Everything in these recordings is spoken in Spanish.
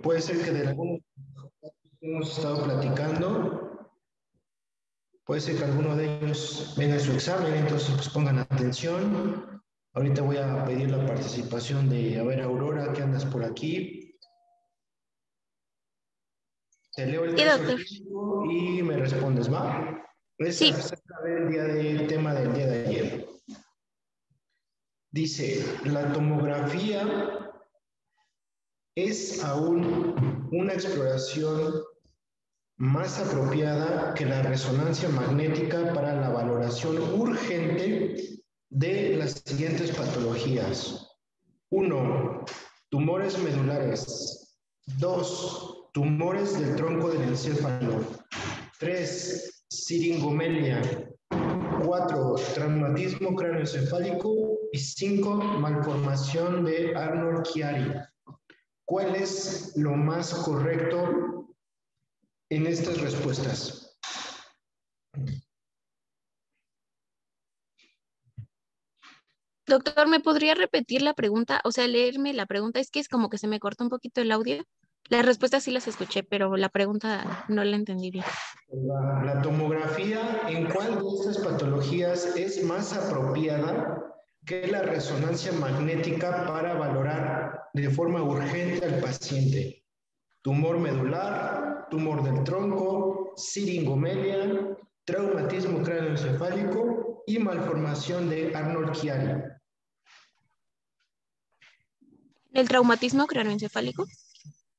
Puede ser que de algunos que hemos estado platicando, puede ser que alguno de ellos venga a su examen, entonces pues pongan atención. Ahorita voy a pedir la participación de, a ver, Aurora, que andas por aquí. Te leo el Sí, caso doctor. clínico y me respondes, ¿va? Es Sí. acerca del tema del día de ayer. Dice, la tomografía es aún una exploración más apropiada que la resonancia magnética para la valoración urgente de las siguientes patologías. 1. Tumores medulares. 2. Tumores del tronco del encéfalo. 3. Siringomelia. 4. Traumatismo craneoencefálico. Y 5. Malformación de Arnold-Chiari. ¿Cuál es lo más correcto en estas respuestas? Doctor, ¿me podría repetir la pregunta? O sea, leerme la pregunta. Es que es como que se me cortó un poquito el audio. Las respuestas sí las escuché, pero la pregunta no la entendí bien. La tomografía, ¿en cuál de estas patologías es más apropiada que la resonancia magnética para valorar de forma urgente al paciente? Tumor medular, tumor del tronco, siringomelia, traumatismo craneoencefálico y malformación de Arnold-Chiari. ¿El traumatismo craneoencefálico?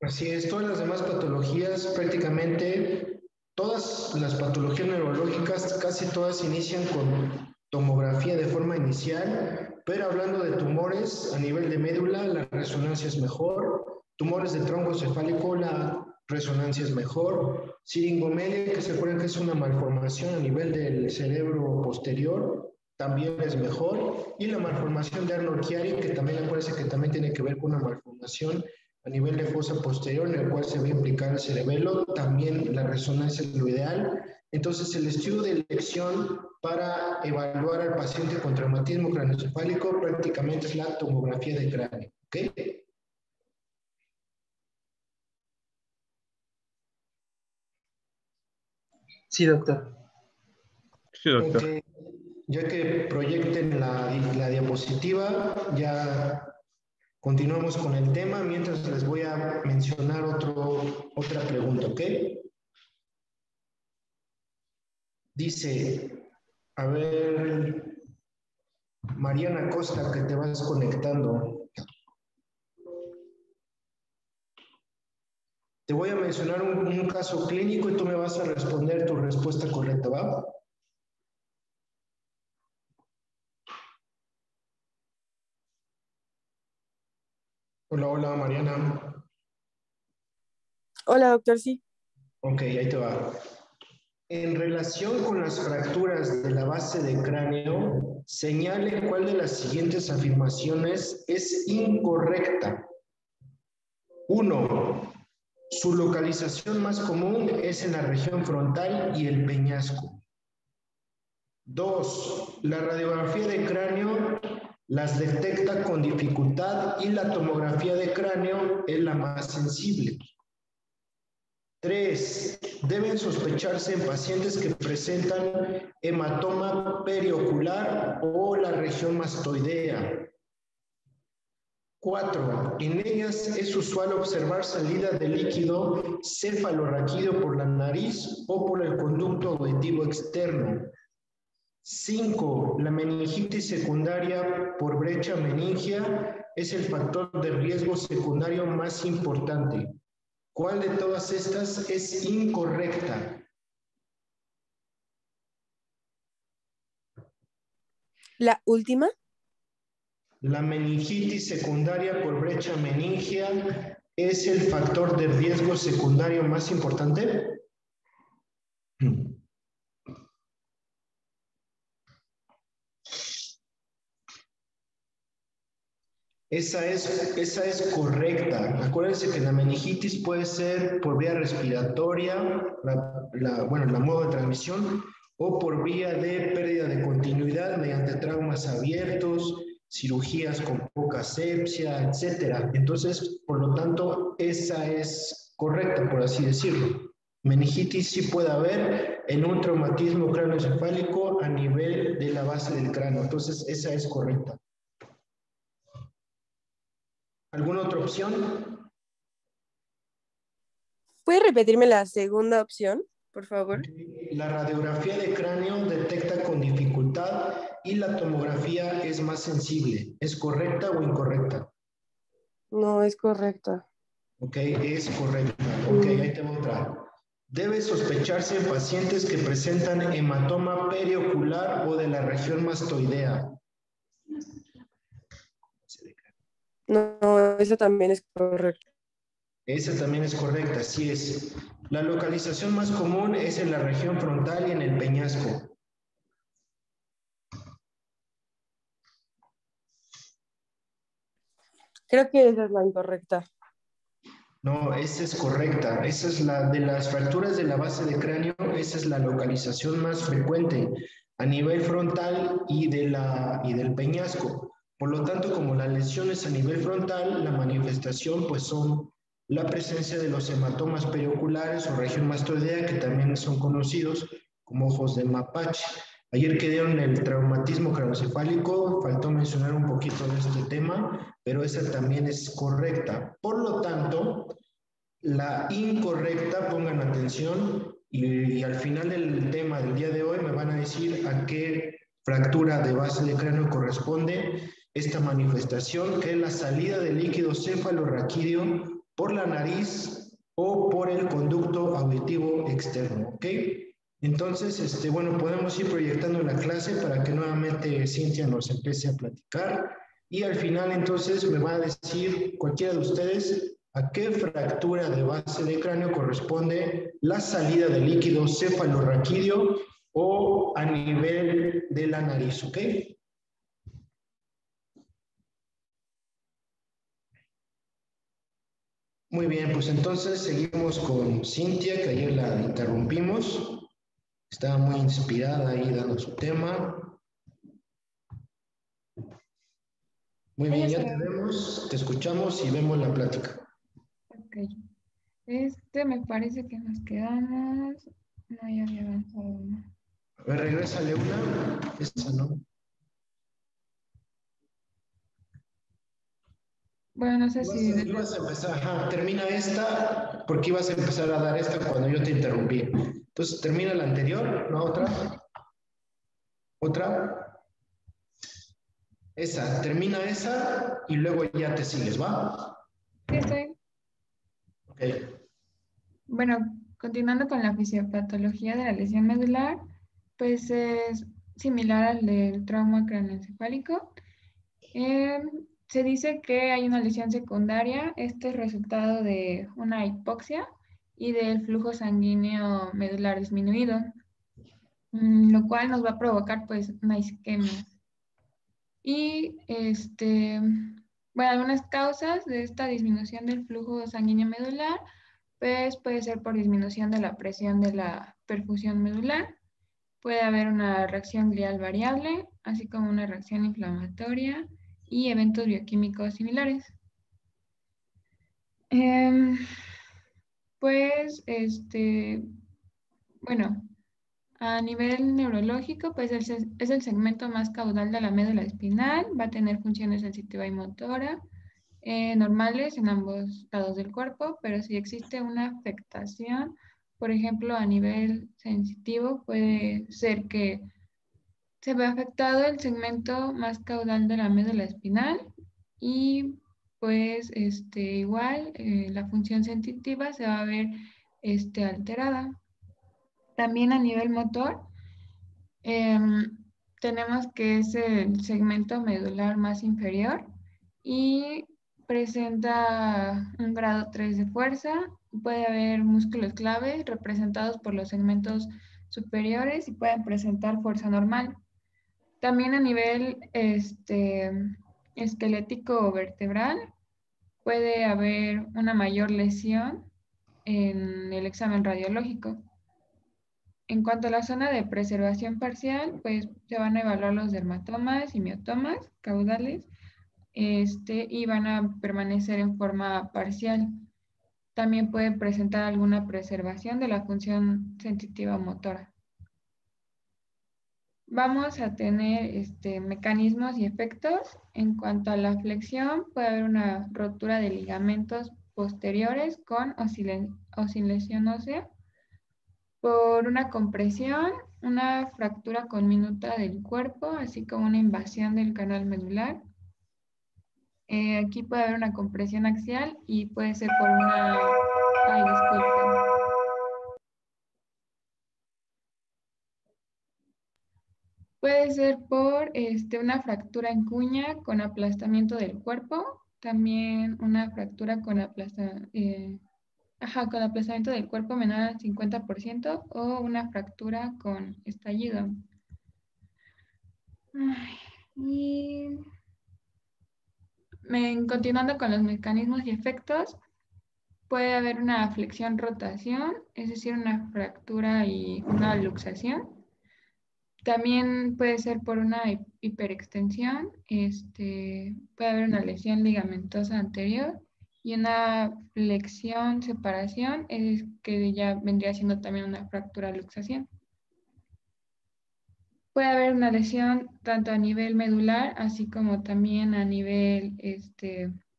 Así es, todas las demás patologías, prácticamente todas las patologías neurológicas, casi todas inician con tomografía de forma inicial, pero hablando de tumores a nivel de médula, la resonancia es mejor, tumores de tronco cefálico, la resonancia es mejor, siringomelia, que se acuerdan que es una malformación a nivel del cerebro posterior, también es mejor, y la malformación de Arnold-Chiari, que también acuérdense que también tiene que ver con una malformación a nivel de fosa posterior, en el cual se va a implicar el cerebelo, también la resonancia es lo ideal. Entonces, el estudio de elección para evaluar al paciente con traumatismo craneoencefálico prácticamente es la tomografía de cráneo. ¿Ok? Sí, doctor. Sí, doctor. Okay. Ya que proyecten la diapositiva, ya continuamos con el tema, mientras les voy a mencionar otra pregunta, ¿ok? Dice, a ver, Mariana Costa, que te vas conectando. Te voy a mencionar un caso clínico y tú me vas a responder tu respuesta correcta, ¿va? Hola, hola, Mariana. Hola, doctor, sí. Ok, ahí te va. En relación con las fracturas de la base de cráneo, señale cuál de las siguientes afirmaciones es incorrecta. 1. Su localización más común es en la región frontal y el peñasco. 2. La radiografía de cráneo las detecta con dificultad y la tomografía de cráneo es la más sensible. 3. Deben sospecharse en pacientes que presentan hematoma periocular o la región mastoidea. 4. En ellas es usual observar salida de líquido cefalorraquídeo por la nariz o por el conducto auditivo externo. 5. La meningitis secundaria por brecha meningia es el factor de riesgo secundario más importante. ¿Cuál de todas estas es incorrecta? La última. La meningitis secundaria por brecha meningia es el factor de riesgo secundario más importante. Esa es correcta. Acuérdense que la meningitis puede ser por vía respiratoria, la modo de transmisión, o por vía de pérdida de continuidad mediante traumas abiertos, cirugías con poca asepsia, etcétera. Entonces, por lo tanto, esa es correcta, por así decirlo. Meningitis sí puede haber en un traumatismo cráneoencefálico a nivel de la base del cráneo. Entonces, esa es correcta. ¿Alguna otra opción? ¿Puede repetirme la segunda opción, por favor? La radiografía de cráneo detecta con dificultad y la tomografía es más sensible. ¿Es correcta o incorrecta? No, es correcta. Ok, es correcta. Ok, ahí tengo otra. Debe sospecharse en pacientes que presentan hematoma periocular o de la región mastoidea. No, esa también es correcta. Esa también es correcta, así es. La localización más común es en la región frontal y en el peñasco. Creo que esa es la incorrecta. No, esa es correcta. Esa es la de las fracturas de la base de cráneo, esa es la localización más frecuente a nivel frontal y del peñasco. Por lo tanto, como las lesiones a nivel frontal, la manifestación pues son la presencia de los hematomas perioculares o región mastoidea, que también son conocidos como ojos de mapache. Ayer que dieron el traumatismo craneoencefálico, faltó mencionar un poquito de este tema, pero esa también es correcta. Por lo tanto, la incorrecta, pongan atención, y al final del tema del día de hoy me van a decir a qué fractura de base de cráneo corresponde esta manifestación, que es la salida de líquido cefalorraquídeo por la nariz o por el conducto auditivo externo, ¿ok? Entonces, bueno, podemos ir proyectando la clase para que nuevamente Cintia nos empiece a platicar y al final entonces me va a decir cualquiera de ustedes a qué fractura de base de cráneo corresponde la salida de líquido cefalorraquídeo o a nivel de la nariz, ¿ok? Muy bien, pues entonces seguimos con Cintia, que ayer la interrumpimos. Estaba muy inspirada ahí dando su tema. Muy bien, ya te vemos, te escuchamos y vemos la plática. Ok. Me parece que nos quedamos. No, ya había avanzado una. A ver, regrésale una. Esta no. Bueno, no sé si... Ibas a empezar, ajá, termina esta, porque ibas a empezar a dar esta cuando yo te interrumpí. Entonces, termina la anterior, ¿no? Otra. Otra. Esa, termina esa y luego ya te sigues, ¿va? Sí, estoy. Ok. Bueno, continuando con la fisiopatología de la lesión medular, pues es similar al del trauma craneoencefálico. Se dice que hay una lesión secundaria. Este es resultado de una hipoxia y del flujo sanguíneo medular disminuido, lo cual nos va a provocar pues una isquemia. Y bueno, algunas causas de esta disminución del flujo sanguíneo medular, pues puede ser por disminución de la presión de la perfusión medular, puede haber una reacción glial variable, así como una reacción inflamatoria y eventos bioquímicos similares. Pues, bueno, a nivel neurológico, pues es el segmento más caudal de la médula espinal, va a tener funciones sensitiva y motora normales en ambos lados del cuerpo, pero si existe una afectación, por ejemplo, a nivel sensitivo, puede ser que se ve afectado el segmento más caudal de la médula espinal y pues igual la función sensitiva se va a ver alterada. También a nivel motor, tenemos que es el segmento medular más inferior y presenta un grado 3 de fuerza. Puede haber músculos clave representados por los segmentos superiores y pueden presentar fuerza normal. También a nivel esquelético o vertebral puede haber una mayor lesión en el examen radiológico. En cuanto a la zona de preservación parcial, pues se van a evaluar los dermatomas y miotomas caudales y van a permanecer en forma parcial. También pueden presentar alguna preservación de la función sensitiva motora. Vamos a tener mecanismos y efectos. En cuanto a la flexión, puede haber una rotura de ligamentos posteriores con oscilación ósea. Por una compresión, una fractura conminuta del cuerpo, así como una invasión del canal medular. Aquí puede haber una compresión axial y puede ser por una... Ay, disculpen. Puede ser por una fractura en cuña con aplastamiento del cuerpo, también una fractura con aplastamiento del cuerpo menor al 50% o una fractura con estallido. Y continuando con los mecanismos y efectos, puede haber una flexión-rotación, es decir, una fractura y una luxación. También puede ser por una hiperextensión, puede haber una lesión ligamentosa anterior y una flexión-separación, es que ya vendría siendo también una fractura-luxación. Puede haber una lesión tanto a nivel medular, así como también a nivel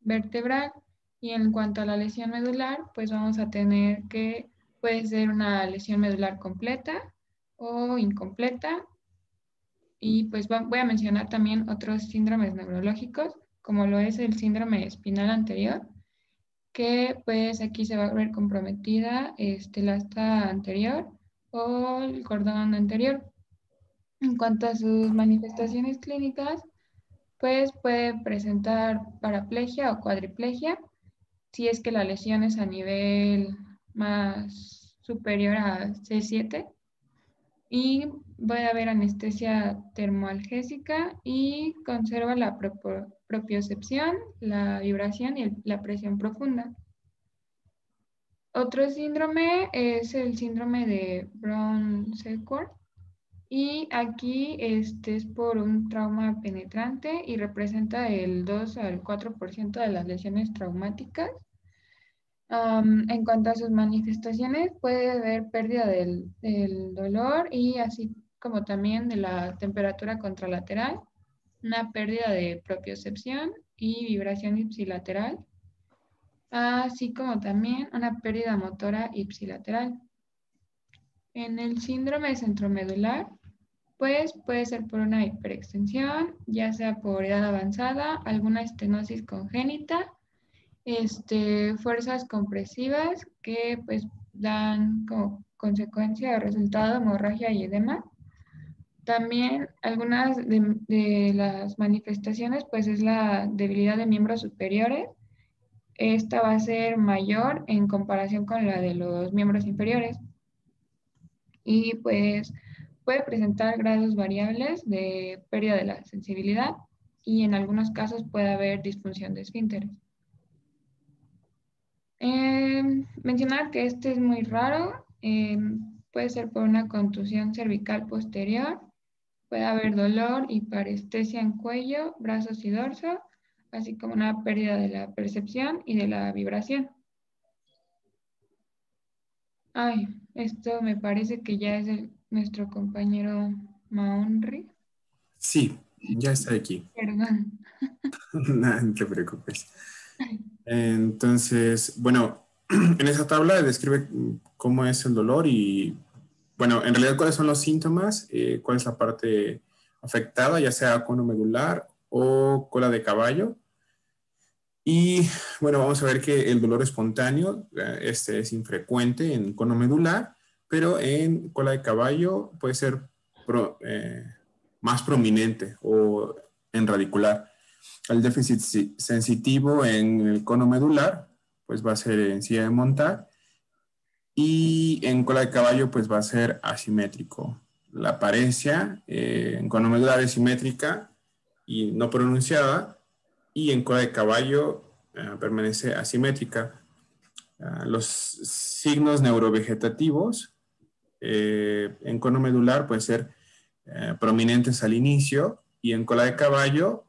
vertebral. Y en cuanto a la lesión medular, pues vamos a tener que puede ser una lesión medular completa o incompleta. Y pues voy a mencionar también otros síndromes neurológicos, como lo es el síndrome espinal anterior, que pues aquí se va a ver comprometida la asta anterior o el cordón anterior. En cuanto a sus manifestaciones clínicas, pues puede presentar paraplegia o cuadriplegia, si es que la lesión es a nivel más superior a C7, y puede haber anestesia termoalgésica y conserva la propiocepción, la vibración y la presión profunda. Otro síndrome es el síndrome de Brown-Sequard. Y aquí es por un trauma penetrante y representa el 2 al 4% de las lesiones traumáticas. En cuanto a sus manifestaciones, puede haber pérdida del dolor y así como también de la temperatura contralateral, una pérdida de propiocepción y vibración ipsilateral, así como también una pérdida motora ipsilateral. En el síndrome centromedular, pues puede ser por una hiperextensión, ya sea por edad avanzada, alguna estenosis congénita, fuerzas compresivas que pues dan como consecuencia o resultado hemorragia y edema. También algunas de las manifestaciones pues es la debilidad de miembros superiores. Esta va a ser mayor en comparación con la de los miembros inferiores. Y pues puede presentar grados variables de pérdida de la sensibilidad y en algunos casos puede haber disfunción de esfínteres. Mencionar que este es muy raro, puede ser por una contusión cervical posterior, puede haber dolor y parestesia en cuello, brazos y dorso, así como una pérdida de la percepción y de la vibración. Ay, esto me parece que ya es nuestro compañero Maunri. Sí, ya está aquí. Perdón. No te preocupes. Entonces, bueno, en esa tabla describe cómo es el dolor y, bueno, en realidad cuáles son los síntomas, cuál es la parte afectada, ya sea cono medular o cola de caballo. Y, bueno, vamos a ver que el dolor espontáneo, este es infrecuente en cono medular, pero en cola de caballo puede ser más prominente o en radicular. El déficit sensitivo en el cono medular, pues va a ser en silla de montar, y en cola de caballo, pues va a ser asimétrico. La paresia en cono medular es simétrica y no pronunciada, y en cola de caballo permanece asimétrica. Los signos neurovegetativos en cono medular pueden ser prominentes al inicio y en cola de caballo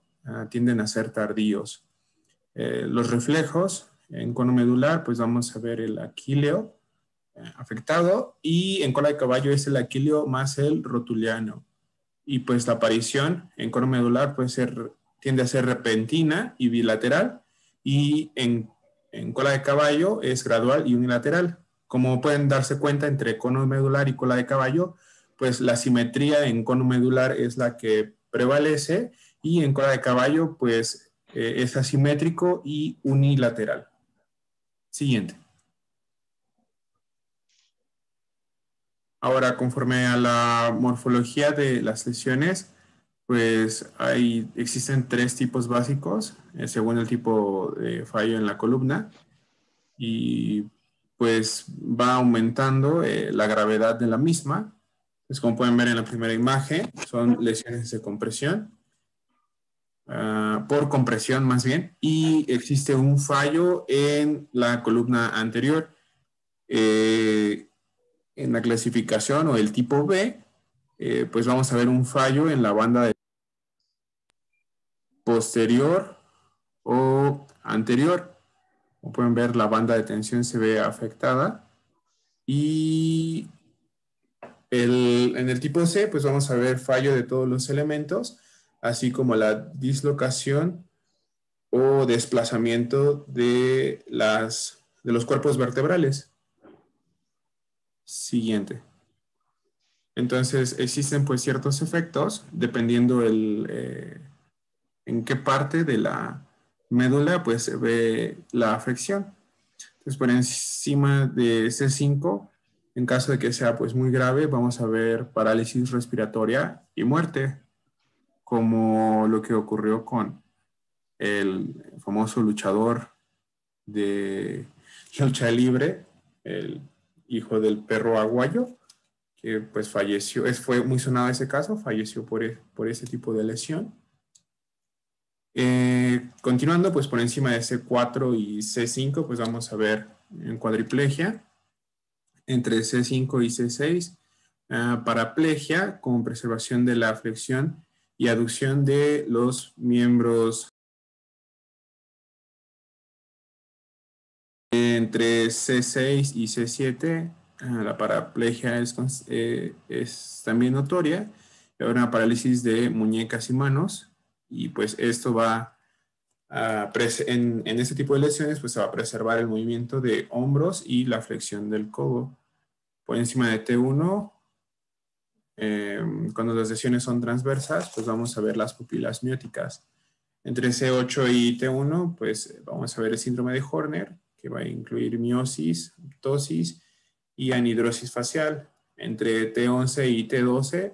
tienden a ser tardíos. Los reflejos en cono medular, pues vamos a ver el aquíleo afectado, y en cola de caballo es el aquíleo más el rotuliano. Y pues la aparición en cono medular tiende a ser repentina y bilateral, y en cola de caballo es gradual y unilateral. Como pueden darse cuenta, entre cono medular y cola de caballo, pues la simetría en cono medular es la que prevalece, y en cola de caballo pues es asimétrico y unilateral. Siguiente. Ahora, conforme a la morfología de las lesiones, pues existen 3 tipos básicos, según el tipo de fallo en la columna, y pues va aumentando la gravedad de la misma. Pues como pueden ver en la primera imagen, son lesiones de compresión, por compresión más bien, y existe un fallo en la columna anterior. En la clasificación o el tipo B, pues vamos a ver un fallo en la banda posterior o anterior. Como pueden ver, la banda de tensión se ve afectada. Y en el tipo C, pues vamos a ver fallo de todos los elementos, así como la dislocación o desplazamiento de los cuerpos vertebrales. Siguiente. Entonces, existen pues ciertos efectos dependiendo en qué parte de la médula pues se ve la afección. Entonces, por encima de C5, en caso de que sea pues muy grave, vamos a ver parálisis respiratoria y muerte, como lo que ocurrió con el famoso luchador de lucha libre, el hijo del perro aguayo, que pues falleció. Fue muy sonado ese caso, falleció por ese tipo de lesión. Continuando, pues por encima de C4 y C5, pues vamos a ver en cuadriplegia, entre C5 y C6, paraplegia con preservación de la flexión y aducción de los miembros. Entre C6 y C7, la paraplegia es también notoria. Y ahora una parálisis de muñecas y manos. Y pues esto va en este tipo de lesiones, pues se va a preservar el movimiento de hombros y la flexión del codo. Por encima de T1, cuando las lesiones son transversas, pues vamos a ver las pupilas mióticas. Entre C8 y T1, pues vamos a ver el síndrome de Horner, que va a incluir miosis, ptosis y anhidrosis facial. Entre T11 y T12,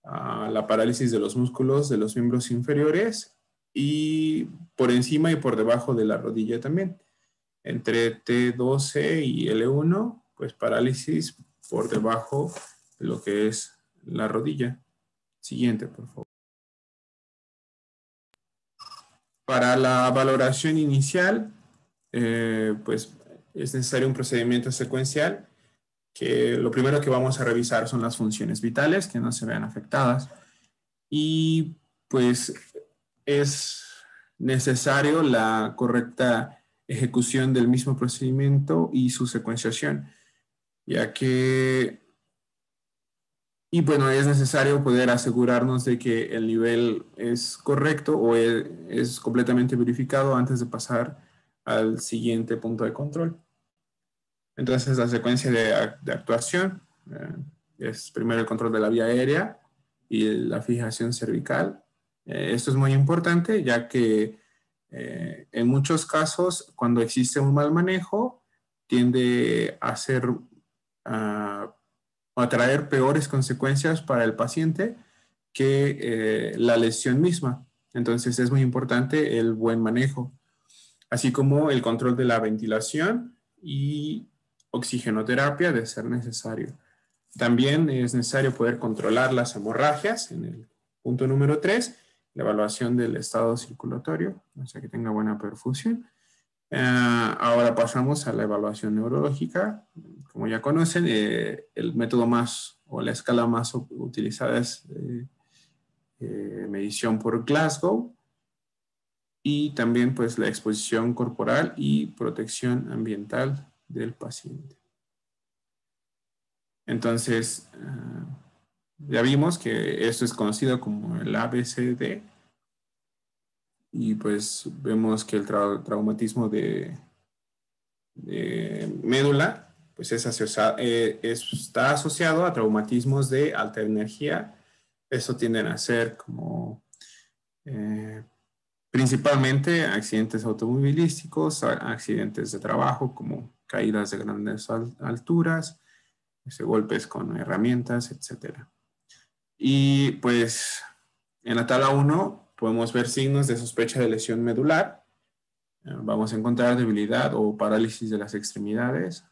la parálisis de los músculos de los miembros inferiores y por encima y por debajo de la rodilla también. Entre T12 y L1, pues parálisis por debajo de lo que es la rodilla. Siguiente, por favor. Para la valoración inicial, pues es necesario un procedimiento secuencial, que lo primero que vamos a revisar son las funciones vitales, que no se vean afectadas, y pues es necesario la correcta ejecución del mismo procedimiento y su secuenciación, ya que, y bueno, es necesario poder asegurarnos de que el nivel es correcto o es completamente verificado antes de pasar al siguiente punto de control. Entonces, la secuencia de actuación es primero el control de la vía aérea y la fijación cervical. Esto es muy importante, ya que en muchos casos, cuando existe un mal manejo, tiende a traer peores consecuencias para el paciente que la lesión misma. Entonces, es muy importante el buen manejo, así como el control de la ventilación y oxigenoterapia de ser necesario. También es necesario poder controlar las hemorragias en el punto número 3, la evaluación del estado circulatorio, o sea que tenga buena perfusión. Ahora pasamos a la evaluación neurológica. Como ya conocen, el método más o la escala más utilizada es medición por Glasgow y también pues la exposición corporal y protección ambiental del paciente. Entonces, ya vimos que esto es conocido como el ABCD y pues vemos que el traumatismo de médula pues está asociado a traumatismos de alta energía. Eso tienden a ser como principalmente accidentes automovilísticos, accidentes de trabajo como caídas de grandes alturas, golpes con herramientas, etcétera. Y pues en la tabla 1 podemos ver signos de sospecha de lesión medular. Vamos a encontrar debilidad o parálisis de las extremidades.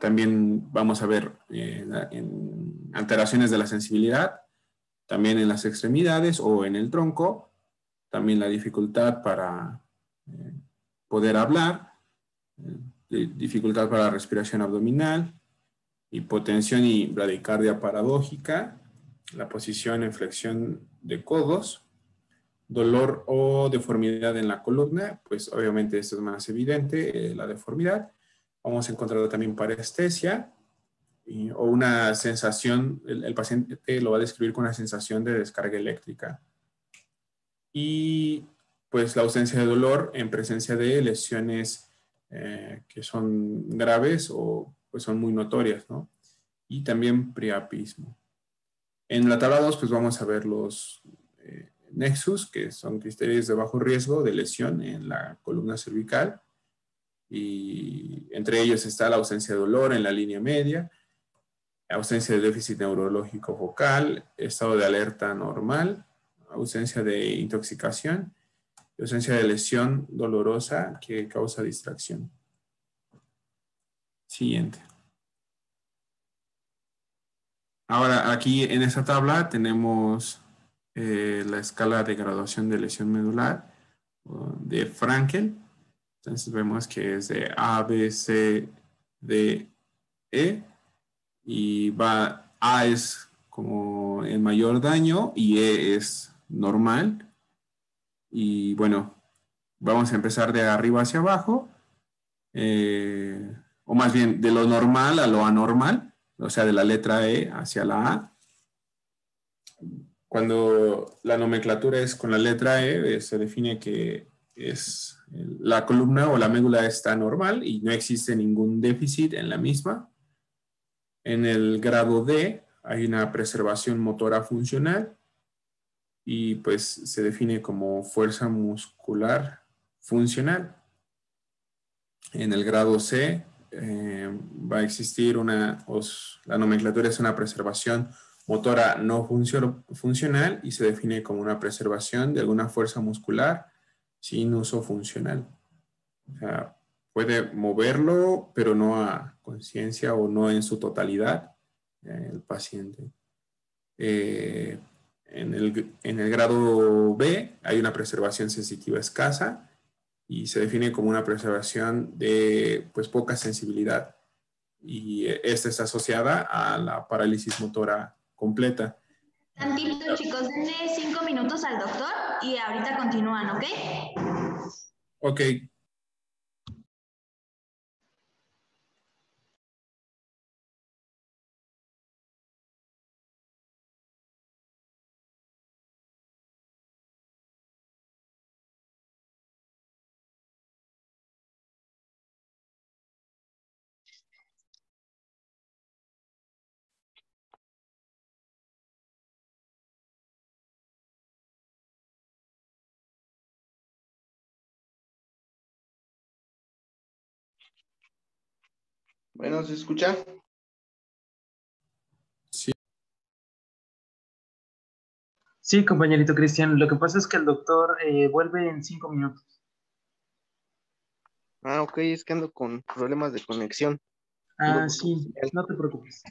También vamos a ver en alteraciones de la sensibilidad, también en las extremidades o en el tronco. También la dificultad para poder hablar, dificultad para la respiración abdominal, hipotensión y bradicardia paradójica, la posición en flexión de codos, dolor o deformidad en la columna, pues obviamente esto es más evidente, la deformidad. Vamos a encontrar también parestesia o una sensación, el paciente lo va a describir con una sensación de descarga eléctrica. Y pues la ausencia de dolor en presencia de lesiones que son graves o pues son muy notorias, ¿no? Y también priapismo. En la tabla 2 pues vamos a ver los nexus, que son criterios de bajo riesgo de lesión en la columna cervical, y entre ellos está la ausencia de dolor en la línea media, ausencia de déficit neurológico focal, estado de alerta normal, ausencia de intoxicación y ausencia de lesión dolorosa que causa distracción. Siguiente. Ahora aquí en esta tabla tenemos la escala de graduación de lesión medular de Frankel. Entonces vemos que es de A, B, C, D, E. Y A es como el mayor daño y E es normal. Y bueno, vamos a empezar de arriba hacia abajo. O más bien de lo normal a lo anormal. O sea, de la letra E hacia la A. Cuando la nomenclatura es con la letra E, se define que es la columna o la médula está normal y no existe ningún déficit en la misma. En el grado D hay una preservación motora funcional y pues se define como fuerza muscular funcional. En el grado C va a existir la nomenclatura es una preservación motora no funcional y se define como una preservación de alguna fuerza muscular sin uso funcional. O sea, puede moverlo, pero no a conciencia o no en su totalidad el paciente. En el grado B hay una preservación sensitiva escasa y se define como una preservación de pues, poca sensibilidad. Y esta está asociada a la parálisis motora completa. Tantito, chicos, denle 5 minutos al doctor y ahorita continúan, ¿ok? Ok. Bueno, ¿se escucha? Sí. Sí, compañerito Cristian, lo que pasa es que el doctor vuelve en 5 minutos. Ah, ok, es que ando con problemas de conexión. Ah, sí, no te preocupes.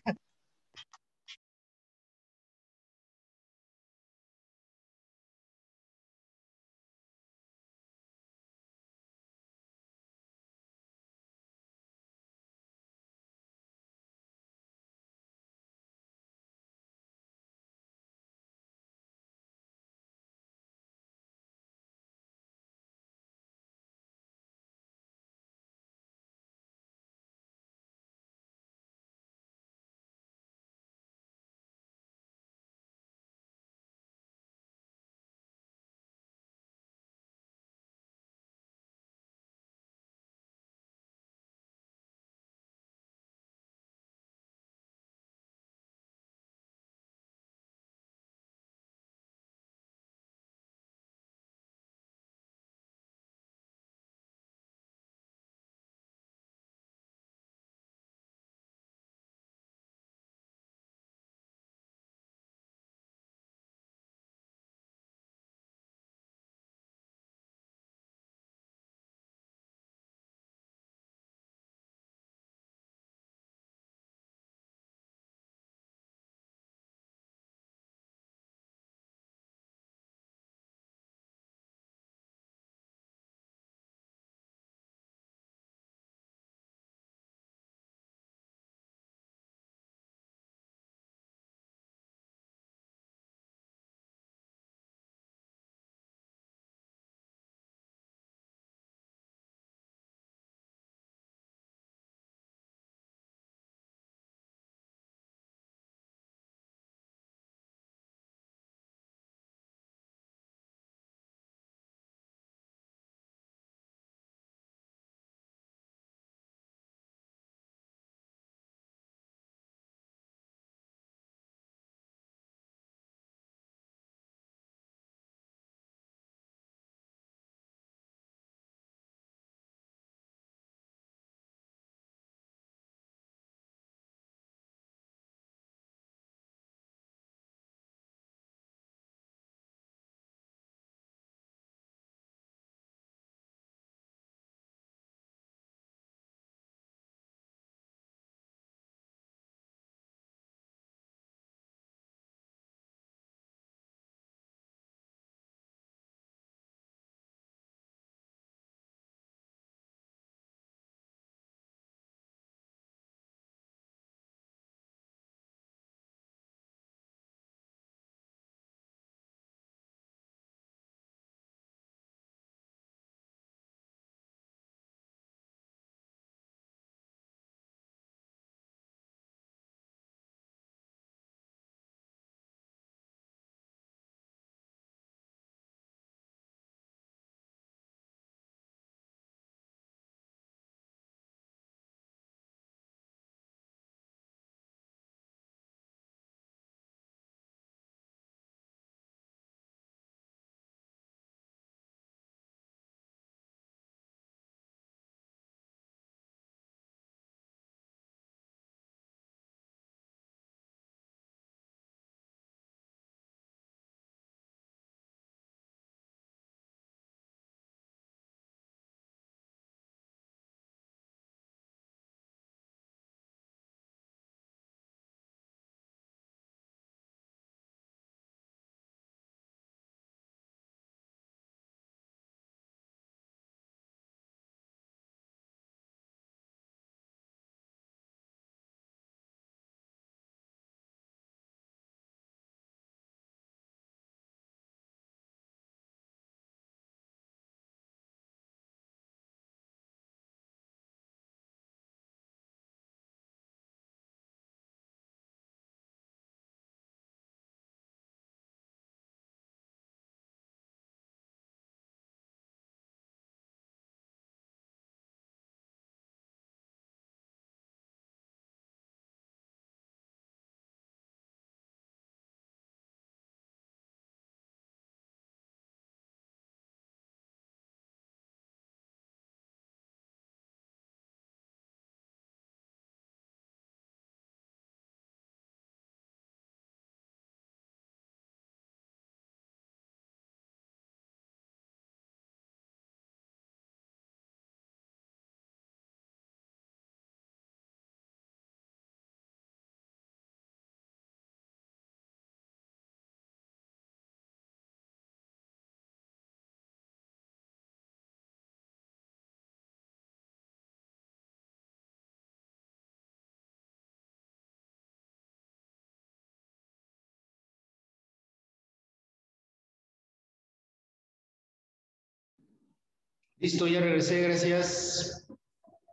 Listo, ya regresé, gracias.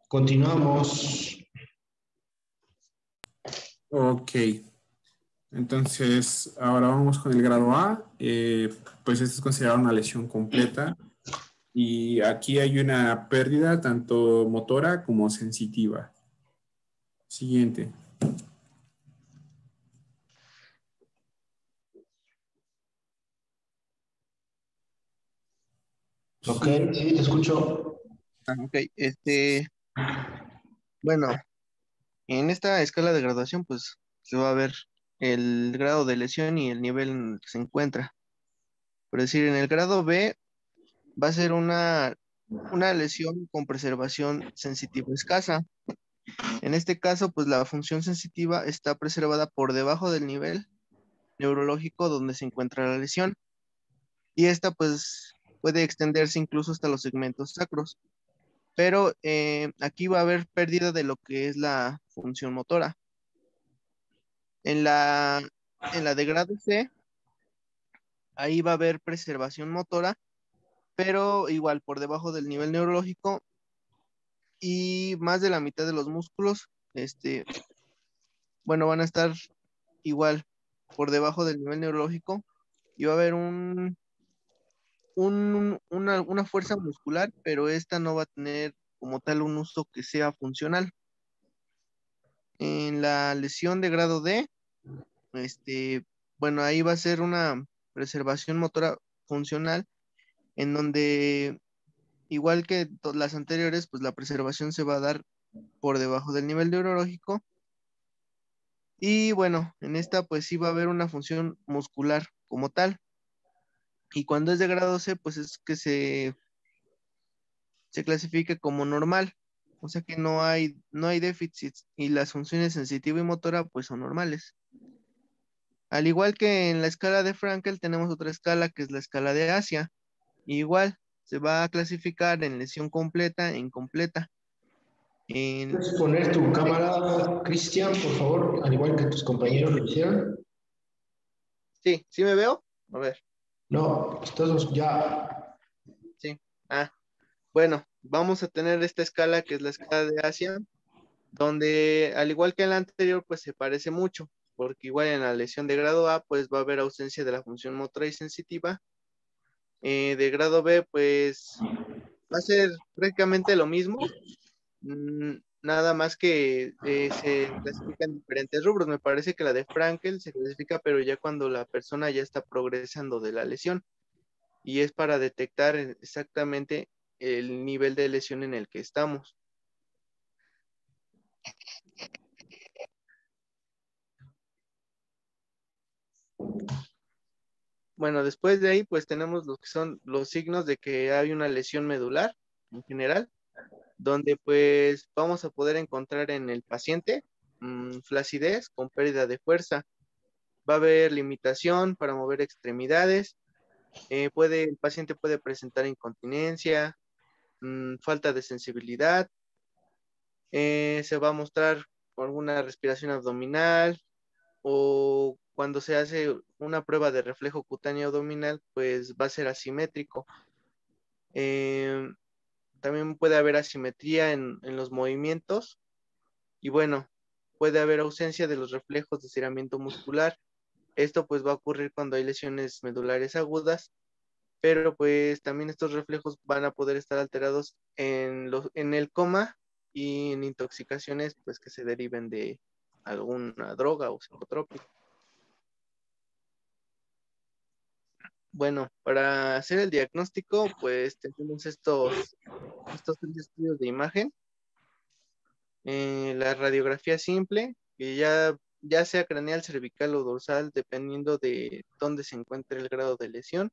Continuamos. Ok, entonces ahora vamos con el grado A. Pues esta es considerada una lesión completa y aquí hay una pérdida tanto motora como sensitiva. Siguiente. Ok, sí, te escucho. Ok, bueno, en esta escala de graduación, pues se va a ver el grado de lesión y el nivel en el que se encuentra. Por decir, en el grado B va a ser una lesión con preservación sensitiva escasa. En este caso, pues la función sensitiva está preservada por debajo del nivel neurológico donde se encuentra la lesión. Y esta, pues, puede extenderse incluso hasta los segmentos sacros. Pero aquí va a haber pérdida de lo que es la función motora. En la de grado C, ahí va a haber preservación motora, pero igual por debajo del nivel neurológico y más de la mitad de los músculos, bueno, van a estar igual por debajo del nivel neurológico y va a haber una fuerza muscular, pero esta no va a tener como tal un uso que sea funcional. En la lesión de grado D, bueno, ahí va a ser una preservación motora funcional, en donde, igual que las anteriores, pues la preservación se va a dar por debajo del nivel neurológico. Y bueno, en esta pues sí va a haber una función muscular como tal. Y cuando es de grado C, pues es que se clasifica como normal. O sea que no hay déficits y las funciones sensitiva y motora pues son normales. Al igual que en la escala de Frankel, tenemos otra escala que es la escala de Asia. Igual, se va a clasificar en lesión completa e incompleta. ¿Puedes poner tu cámara, Cristian, por favor, al igual que tus compañeros lo hicieron? Sí, ¿sí me veo? A ver, No, estás ya. sí. Bueno, vamos a tener esta escala que es la escala de Asia, donde al igual que en la anterior, pues se parece mucho, porque igual en la lesión de grado A, pues va a haber ausencia de la función motora y sensitiva. De grado B, pues va a ser prácticamente lo mismo, nada más que se clasifica en diferentes rubros. Me parece que la de Frankel se clasifica, pero ya cuando la persona ya está progresando de la lesión y es para detectar exactamente el nivel de lesión en el que estamos. Bueno, después de ahí, pues tenemos lo que son los signos de que hay una lesión medular en general, donde pues vamos a poder encontrar en el paciente flacidez con pérdida de fuerza. Va a haber limitación para mover extremidades. El paciente puede presentar incontinencia, falta de sensibilidad. Se va a mostrar alguna respiración abdominal, o cuando se hace una prueba de reflejo cutáneo abdominal, pues va a ser asimétrico. Eh, También puede haber asimetría en los movimientos y bueno, puede haber ausencia de los reflejos de estiramiento muscular. Esto pues va a ocurrir cuando hay lesiones medulares agudas, pero pues también estos reflejos van a poder estar alterados en el coma y en intoxicaciones pues que se deriven de alguna droga o psicotrópico. Bueno, para hacer el diagnóstico, pues tenemos estos tres estudios de imagen. La radiografía simple, que ya sea craneal, cervical o dorsal, dependiendo de dónde se encuentre el grado de lesión.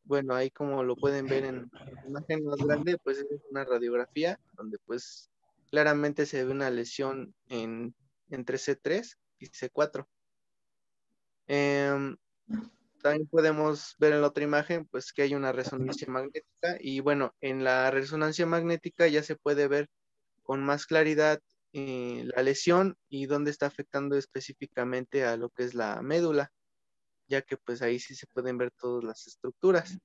Bueno, ahí como lo pueden ver en la imagen más grande, pues es una radiografía donde pues claramente se ve una lesión entre C3 y C4. También podemos ver en la otra imagen pues que hay una resonancia magnética y bueno, en la resonancia magnética ya se puede ver con más claridad la lesión y dónde está afectando específicamente a lo que es la médula, ya que pues ahí sí se pueden ver todas las estructuras.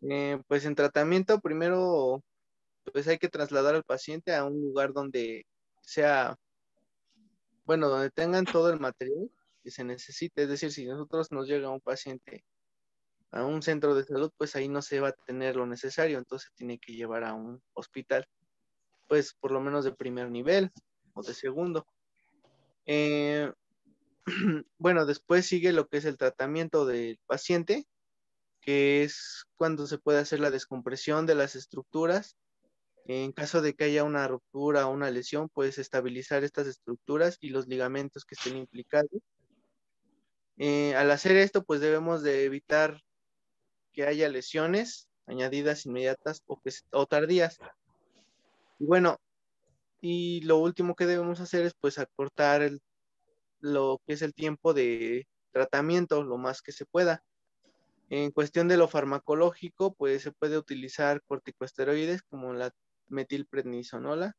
Pues en tratamiento, primero, pues hay que trasladar al paciente a un lugar donde sea, bueno, donde tengan todo el material que se necesite. Es decir, si nosotros nos llega un paciente a un centro de salud, pues ahí no se va a tener lo necesario, entonces tiene que llevar a un hospital, pues por lo menos de primer nivel o de segundo. Eh, bueno, después sigue lo que es el tratamiento del paciente, que es cuando se puede hacer la descompresión de las estructuras. En caso de que haya una ruptura o una lesión, puedes estabilizar estas estructuras y los ligamentos que estén implicados. Al hacer esto, pues debemos de evitar que haya lesiones añadidas inmediatas o tardías. Y bueno, y lo último que debemos hacer es pues acortar lo que es el tiempo de tratamiento lo más que se pueda. En cuestión de lo farmacológico, pues se puede utilizar corticosteroides como la metilprednisolona,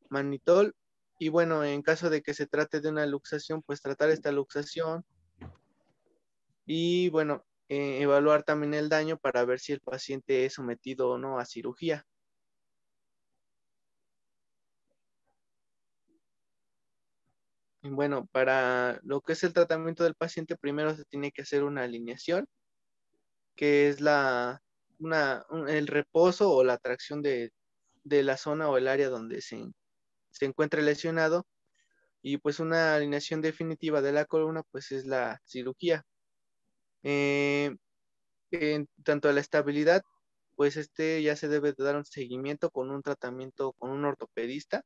mannitol, y bueno, en caso de que se trate de una luxación, pues tratar esta luxación y bueno, evaluar también el daño para ver si el paciente es sometido o no a cirugía. Y bueno, para lo que es el tratamiento del paciente, primero se tiene que hacer una alineación, que es el reposo o la tracción de la zona o el área donde se encuentra lesionado, y pues una alineación definitiva de la columna, pues es la cirugía. En tanto a la estabilidad, pues ya se debe de dar un seguimiento con un tratamiento con un ortopedista,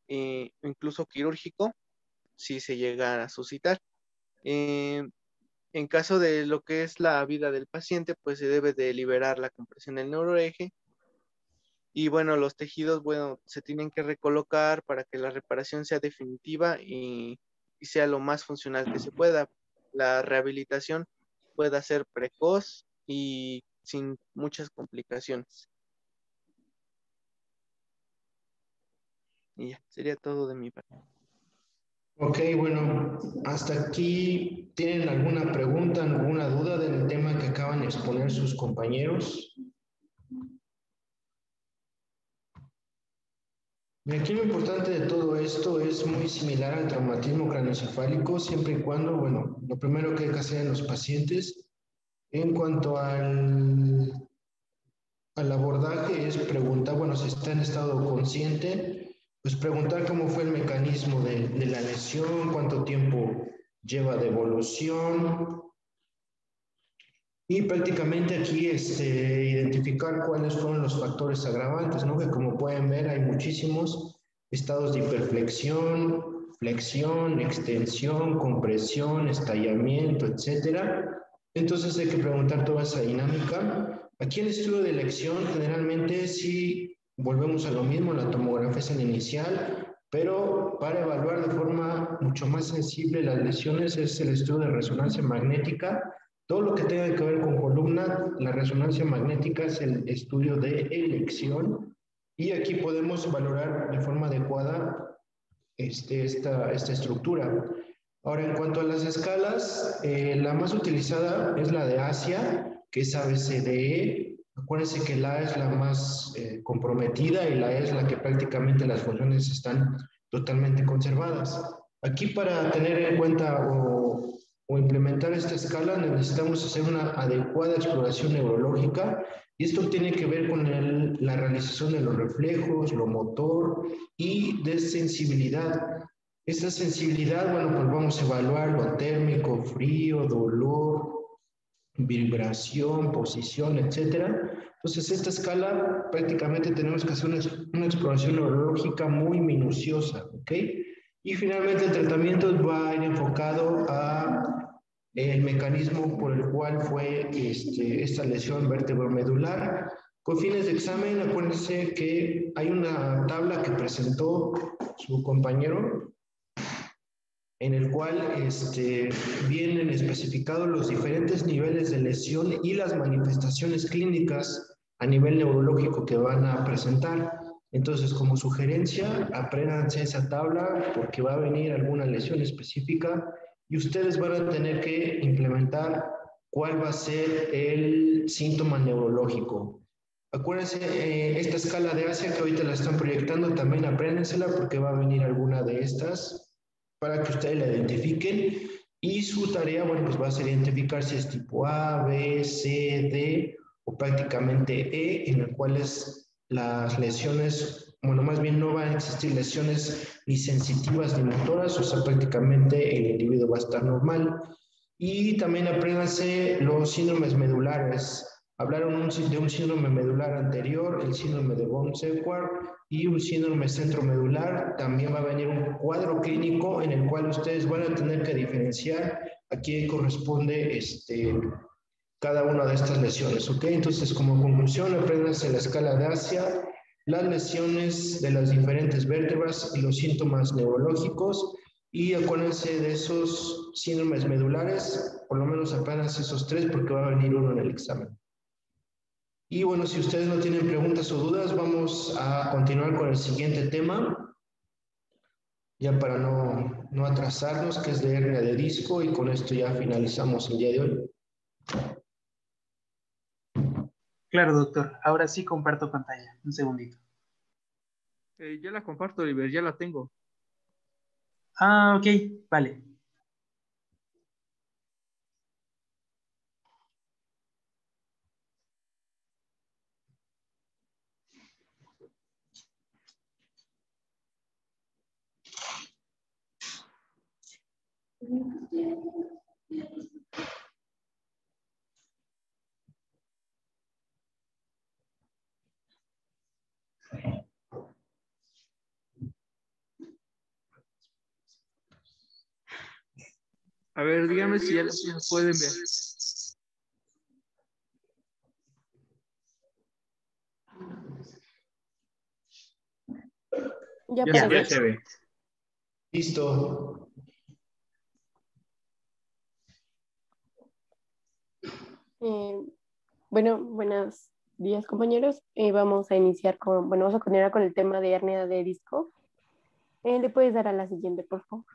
incluso quirúrgico, si se llega a suscitar. En caso de lo que es la vida del paciente, pues se debe de liberar la compresión del neuroeje. Y bueno, los tejidos, bueno, se tienen que recolocar para que la reparación sea definitiva y sea lo más funcional que se pueda. La rehabilitación pueda ser precoz y sin muchas complicaciones. Y ya, sería todo de mi parte. Ok, bueno, hasta aquí, ¿tienen alguna pregunta, alguna duda del tema que acaban de exponer sus compañeros? Y aquí lo importante de todo esto es muy similar al traumatismo craneoencefálico, siempre y cuando, bueno, lo primero que hay que hacer en los pacientes en cuanto al abordaje es preguntar, bueno, si está en estado consciente, pues preguntar cómo fue el mecanismo de la lesión, cuánto tiempo lleva de evolución, y prácticamente aquí identificar cuáles fueron los factores agravantes, ¿no? Que como pueden ver hay muchísimos estados de hiperflexión, flexión, extensión, compresión, estallamiento, etcétera. Entonces hay que preguntar toda esa dinámica. Aquí en el estudio de elección generalmente sí volvemos a lo mismo, la tomografía es el inicial, pero para evaluar de forma mucho más sensible las lesiones es el estudio de resonancia magnética. Todo lo que tenga que ver con columna, la resonancia magnética es el estudio de elección y aquí podemos valorar de forma adecuada esta estructura. Ahora, en cuanto a las escalas, la más utilizada es la de Asia, que es ABCDE. Acuérdense que la A es la más comprometida y la E es la que prácticamente las funciones están totalmente conservadas. Aquí para tener en cuenta o implementar esta escala necesitamos hacer una adecuada exploración neurológica y esto tiene que ver con la realización de los reflejos, lo motor y de sensibilidad. Esta sensibilidad, bueno, pues vamos a evaluar lo térmico, frío, dolor, vibración, posición, etcétera. Entonces, esta escala prácticamente tenemos que hacer una exploración neurológica muy minuciosa, ¿ok? Y finalmente el tratamiento va a ir enfocado a el mecanismo por el cual fue esta lesión vertebromedular. Con fines de examen, acuérdense que hay una tabla que presentó su compañero en el cual vienen especificados los diferentes niveles de lesión y las manifestaciones clínicas a nivel neurológico que van a presentar. Entonces, como sugerencia, apréndanse esa tabla porque va a venir alguna lesión específica y ustedes van a tener que implementar cuál va a ser el síntoma neurológico. Acuérdense, esta escala de Asia que ahorita la están proyectando, también apréndensela porque va a venir alguna de estas para que ustedes la identifiquen. Y su tarea, bueno, pues va a ser identificar si es tipo A, B, C, D o prácticamente E, en el cual las lesiones, bueno, más bien no van a existir lesiones ni sensitivas ni motoras, o sea, prácticamente el individuo va a estar normal. Y también apréndanse los síndromes medulares. Hablaron de un síndrome medular anterior, el síndrome de von Sequard y un síndrome centromedular. También va a venir un cuadro clínico en el cual ustedes van a tener que diferenciar a quién corresponde cada una de estas lesiones, ¿ok? Entonces, como conclusión, apréndanse la escala de Asia, las lesiones de las diferentes vértebras y los síntomas neurológicos. Y acuérdense de esos síndromes medulares, por lo menos apenas esos 3 porque va a venir uno en el examen. Y bueno, si ustedes no tienen preguntas o dudas, vamos a continuar con el siguiente tema, ya para no atrasarnos, que es de hernia de disco, y con esto ya finalizamos el día de hoy. Claro, doctor. Ahora sí comparto pantalla. Un segundito. Ya la comparto, Oliver, ya la tengo. Ah, ok. Vale. A ver, dígame si ya la pueden ver. Ya Ya. para Ya se ve. Listo. Bueno, buenos días, compañeros. Vamos a iniciar vamos a continuar con el tema de hernia de disco. ¿Le puedes dar a la siguiente, por favor?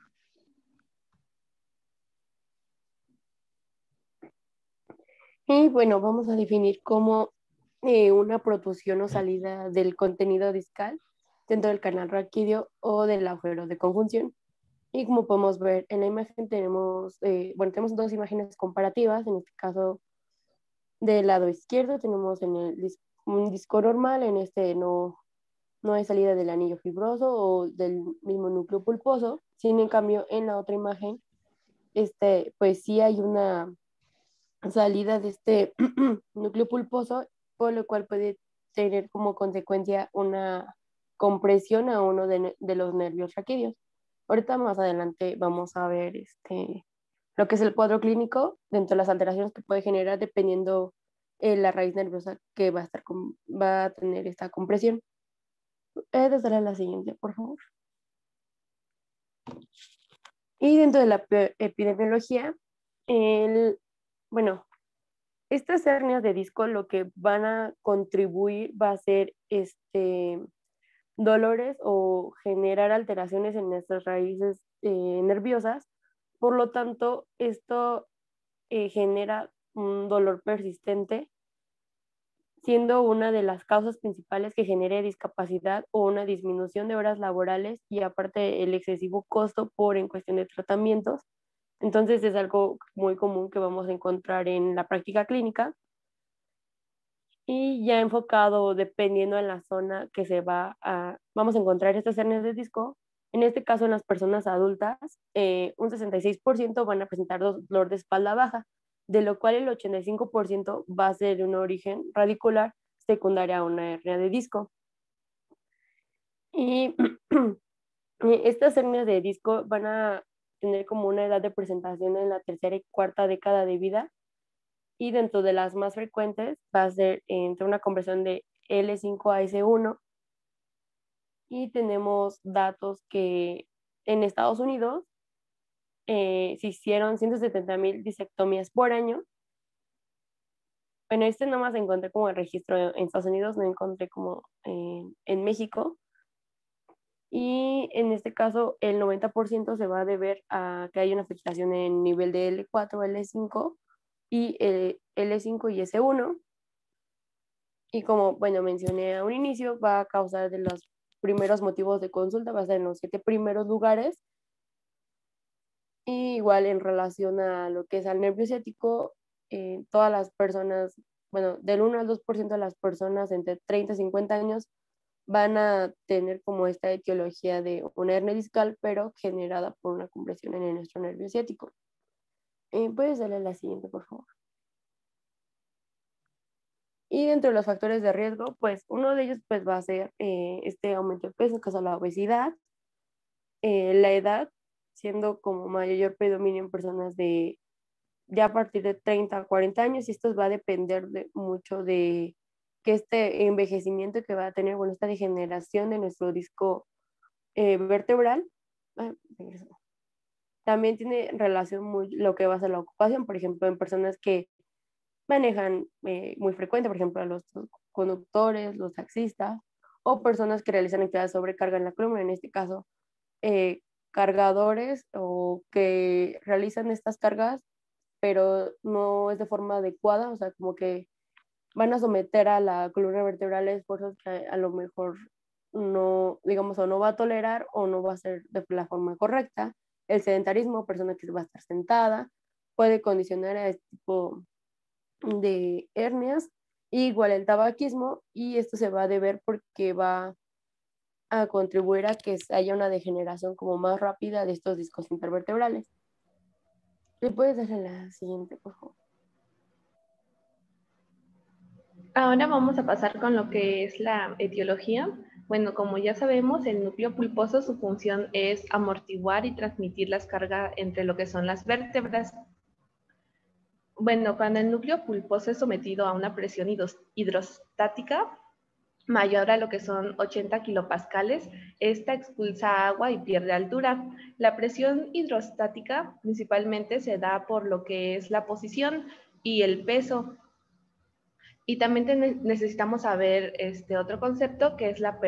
Y bueno, vamos a definir como una protrusión o salida del contenido discal dentro del canal raquídeo o del agujero de conjunción. Y como podemos ver en la imagen tenemos, tenemos dos imágenes comparativas. En este caso, del lado izquierdo tenemos un disco normal, en este no hay salida del anillo fibroso o del mismo núcleo pulposo. Sin en cambio, en la otra imagen, pues sí hay una salida de este núcleo pulposo, por lo cual puede tener como consecuencia una compresión a uno de los nervios raquídeos. Ahorita más adelante vamos a ver lo que es el cuadro clínico dentro de las alteraciones que puede generar dependiendo la raíz nerviosa que va a tener esta compresión. Desde la siguiente, por favor. Y dentro de la epidemiología, bueno, estas hernias de disco lo que van a contribuir va a ser dolores o generar alteraciones en nuestras raíces nerviosas. Por lo tanto, esto genera un dolor persistente, siendo una de las causas principales que genere discapacidad o una disminución de horas laborales y aparte el excesivo costo en cuestión de tratamientos. Entonces es algo muy común que vamos a encontrar en la práctica clínica y ya enfocado dependiendo en la zona que vamos a encontrar estas hernias de disco. En este caso, en las personas adultas, un 66% van a presentar dolor de espalda baja, de lo cual el 85% va a ser un origen radicular secundaria a una hernia de disco. Y estas hernias de disco van a tener como una edad de presentación en la tercera y cuarta década de vida, y dentro de las más frecuentes va a ser entre una conversión de L5 a S1, y tenemos datos que en Estados Unidos se hicieron 170,000 disectomías por año. Bueno, nomás encontré como el registro en Estados Unidos, no encontré como en México. Y en este caso, el 90% se va a deber a que hay una afectación en nivel de L4 o L5 y L5 y S1. Y como, bueno, mencioné a un inicio, va a causar de los primeros motivos de consulta, va a estar en los 7 primeros lugares. Y igual en relación a lo que es al nervio ciático, todas las personas, bueno, del 1 al 2% de las personas entre 30 y 50 años van a tener como esta etiología de una hernia discal, pero generada por una compresión en nuestro nervio ciático. ¿Puedes darle la siguiente, por favor? Y dentro de los factores de riesgo, pues uno de ellos pues, va a ser este aumento de peso, que es la obesidad, la edad, siendo como mayor predominio en personas de ya a partir de 30 a 40 años, y esto va a depender mucho de que este envejecimiento que va a tener, bueno, esta degeneración de nuestro disco vertebral, también tiene relación lo que va a ser la ocupación, por ejemplo, en personas que manejan muy frecuente, por ejemplo, a los conductores, los taxistas, o personas que realizan actividades de sobrecarga en la columna, en este caso, cargadores o que realizan estas cargas, pero no es de forma adecuada, o sea, como que van a someter a la columna vertebral a esfuerzos que a lo mejor no, digamos, o no va a tolerar o no va a ser de la forma correcta. El sedentarismo, persona que va a estar sentada, puede condicionar a este tipo de hernias, igual el tabaquismo, y esto se va a deber porque va a contribuir a que haya una degeneración como más rápida de estos discos intervertebrales. ¿Le puedes darle la siguiente, por favor? Ahora vamos a pasar con lo que es la etiología. Bueno, como ya sabemos, el núcleo pulposo, su función es amortiguar y transmitir las cargas entre lo que son las vértebras. Bueno, cuando el núcleo pulposo es sometido a una presión hidrostática mayor a lo que son 80 kilopascales, esta expulsa agua y pierde altura. La presión hidrostática principalmente se da por lo que es la posición y el peso. Y también necesitamos saber otro concepto que es la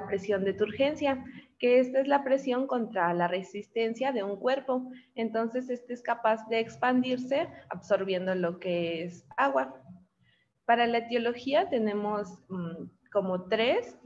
presión de turgencia, que esta es la presión contra la resistencia de un cuerpo. Entonces, este es capaz de expandirse absorbiendo lo que es agua. Para la etiología tenemos como 3,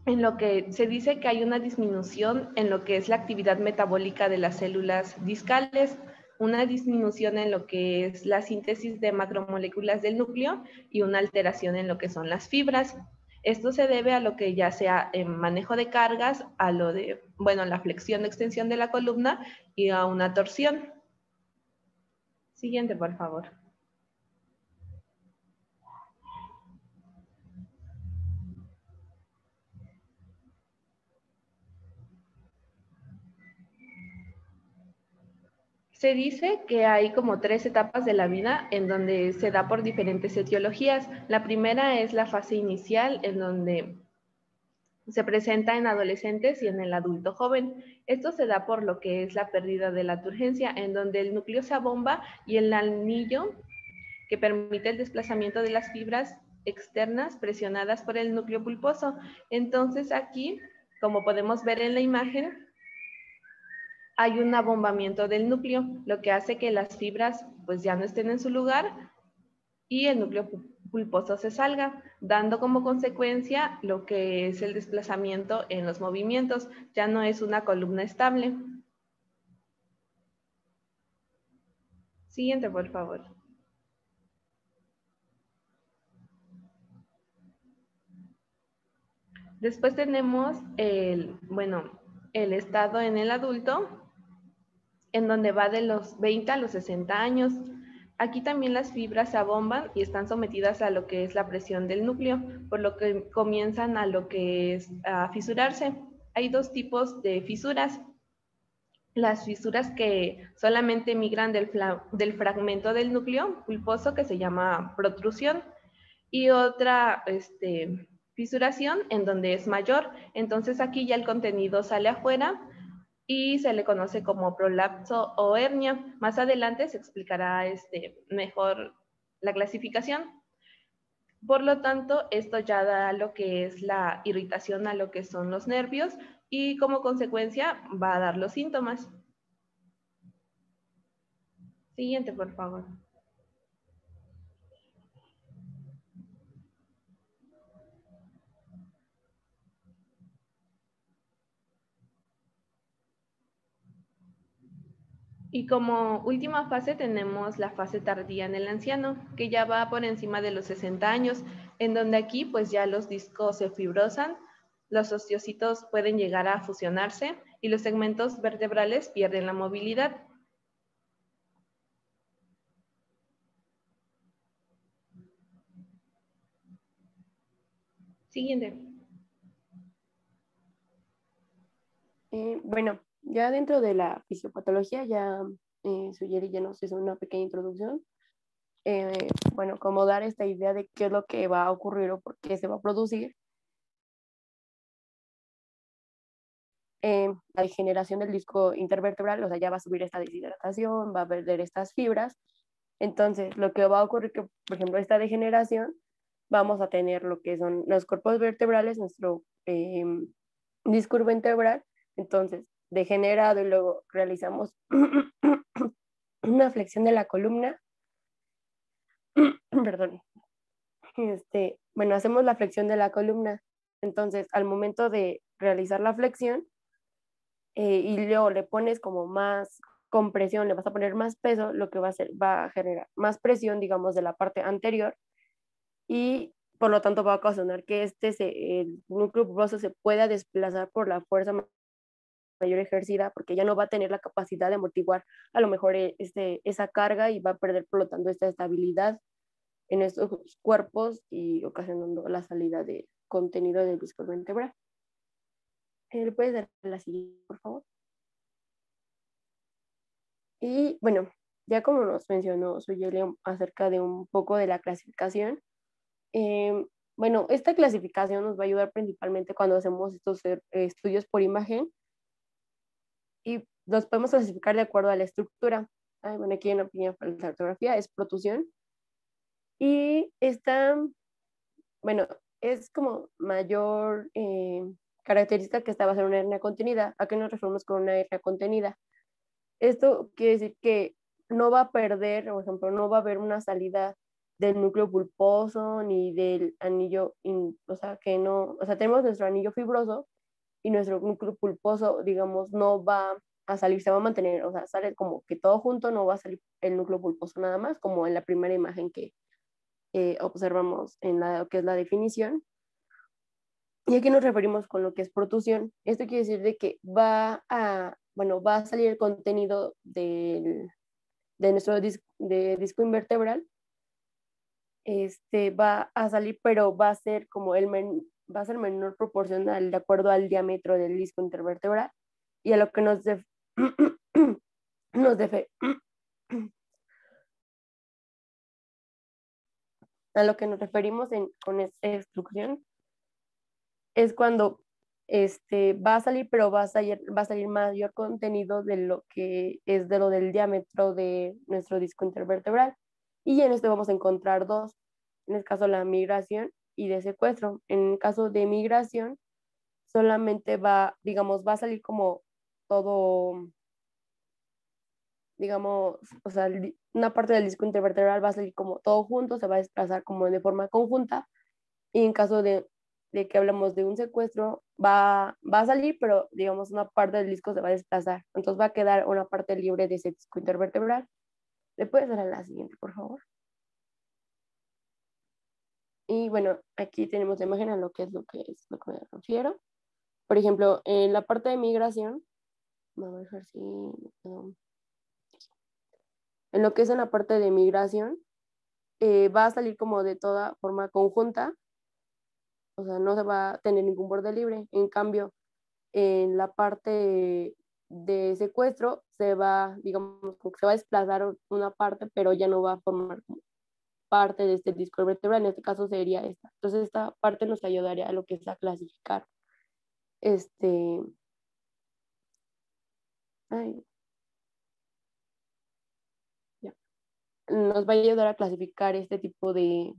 en lo que se dice que hay una disminución en lo que es la actividad metabólica de las células discales, una disminución en lo que es la síntesis de macromoléculas del núcleo y una alteración en lo que son las fibras. Esto se debe a lo que ya sea en manejo de cargas, a lo de, bueno, la flexión o extensión de la columna y a una torsión. Siguiente, por favor. Se dice que hay como 3 etapas de la vida en donde se da por diferentes etiologías. La primera es la fase inicial, en donde se presenta en adolescentes y en el adulto joven. Esto se da por lo que es la pérdida de la turgencia, en donde el núcleo se abomba y el anillo que permite el desplazamiento de las fibras externas presionadas por el núcleo pulposo. Entonces aquí, como podemos ver en la imagen, hay un abombamiento del núcleo, lo que hace que las fibras pues ya no estén en su lugar y el núcleo pulposo se salga, dando como consecuencia lo que es el desplazamiento en los movimientos. Ya no es una columna estable. Siguiente, por favor. Después tenemos el estado en el adulto, en donde va de los 20 a los 60 años. Aquí también las fibras se abomban y están sometidas a lo que es la presión del núcleo, por lo que comienzan a lo que es a fisurarse. Hay 2 tipos de fisuras. Las fisuras que solamente migran del fragmento del núcleo pulposo, que se llama protrusión, y otra fisuración en donde es mayor. Entonces aquí ya el contenido sale afuera y se le conoce como prolapso o hernia. Más adelante se explicará mejor la clasificación. Por lo tanto, esto ya da lo que es la irritación a lo que son los nervios y como consecuencia va a dar los síntomas. Siguiente, por favor. Y como última fase tenemos la fase tardía en el anciano, que ya va por encima de los 60 años, en donde aquí pues ya los discos se fibrosan, los osteocitos pueden llegar a fusionarse y los segmentos vertebrales pierden la movilidad. Siguiente. Bueno, ya dentro de la fisiopatología, ya Suyeri ya nos hizo una pequeña introducción. Bueno, como dar esta idea de qué es lo que va a ocurrir o por qué se va a producir. La degeneración del disco intervertebral, o sea, ya va a subir esta deshidratación, va a perder estas fibras. Entonces, lo que va a ocurrir que, por ejemplo, esta degeneración, vamos a tener lo que son los cuerpos vertebrales, nuestro disco vertebral, entonces, degenerado, y luego realizamos una flexión de la columna. Perdón. Bueno, hacemos la flexión de la columna. Entonces, al momento de realizar la flexión, y luego le pones como más compresión, le vas a poner más peso, lo que va a hacer, va a generar más presión, digamos, de la parte anterior, y por lo tanto va a ocasionar que el núcleo pulposo se pueda desplazar por la fuerza mayor ejercida, porque ya no va a tener la capacidad de amortiguar a lo mejor esa carga, y va a perder por lo tanto esta estabilidad en estos cuerpos y ocasionando la salida de contenido del disco vertebral. ¿Puedes dar la siguiente, por favor? Y bueno, ya como nos mencionó Suyeli acerca de un poco de la clasificación, bueno, esta clasificación nos va a ayudar principalmente cuando hacemos estos estudios por imagen, y los podemos clasificar de acuerdo a la estructura. Bueno, aquí hay una pequeña falta de ortografía, es protusión. Y esta, bueno, es como mayor característica que esta va a ser una hernia contenida. ¿A qué nos referimos con una hernia contenida? Esto quiere decir que no va a perder, por ejemplo, no va a haber una salida del núcleo pulposo ni del anillo, o sea, que no, o sea, tenemos nuestro anillo fibroso y nuestro núcleo pulposo, digamos, no va a salir, se va a mantener, o sea, sale como que todo junto, no va a salir el núcleo pulposo nada más, como en la primera imagen que observamos en la que es la definición. ¿Y a qué nos referimos con lo que es protusión? Esto quiere decir de que va a salir el contenido de nuestro disco invertebral. Va a salir, pero va a ser como va a ser menor proporcional de acuerdo al diámetro del disco intervertebral, y a lo que a lo que nos referimos con esta instrucción es cuando va a salir, pero va a salir mayor contenido de lo que es de lo del diámetro de nuestro disco intervertebral. Y en esto vamos a encontrar dos, en el caso de la migración y de secuestro. En el caso de migración, solamente digamos, va a salir como todo, digamos, o sea, una parte del disco intervertebral va a salir como todo junto, se va a desplazar como de forma conjunta. Y en caso de que hablamos de un secuestro, va a salir, pero digamos una parte del disco se va a desplazar. Entonces va a quedar una parte libre de ese disco intervertebral. ¿Le puedes dar a la siguiente, por favor? Y bueno, aquí tenemos la imagen a lo que lo que me refiero. Por ejemplo, en la parte de migración, vamos a dejar si... en lo que es en la parte de migración, va a salir como de toda forma conjunta, o sea, no se va a tener ningún borde libre. En cambio, en la parte de secuestro digamos, como que se va a desplazar una parte, pero ya no va a formar parte de este disco vertebral. En este caso sería esta. Entonces, esta parte nos ayudaría a lo que es a clasificar. Nos va a ayudar a clasificar este tipo de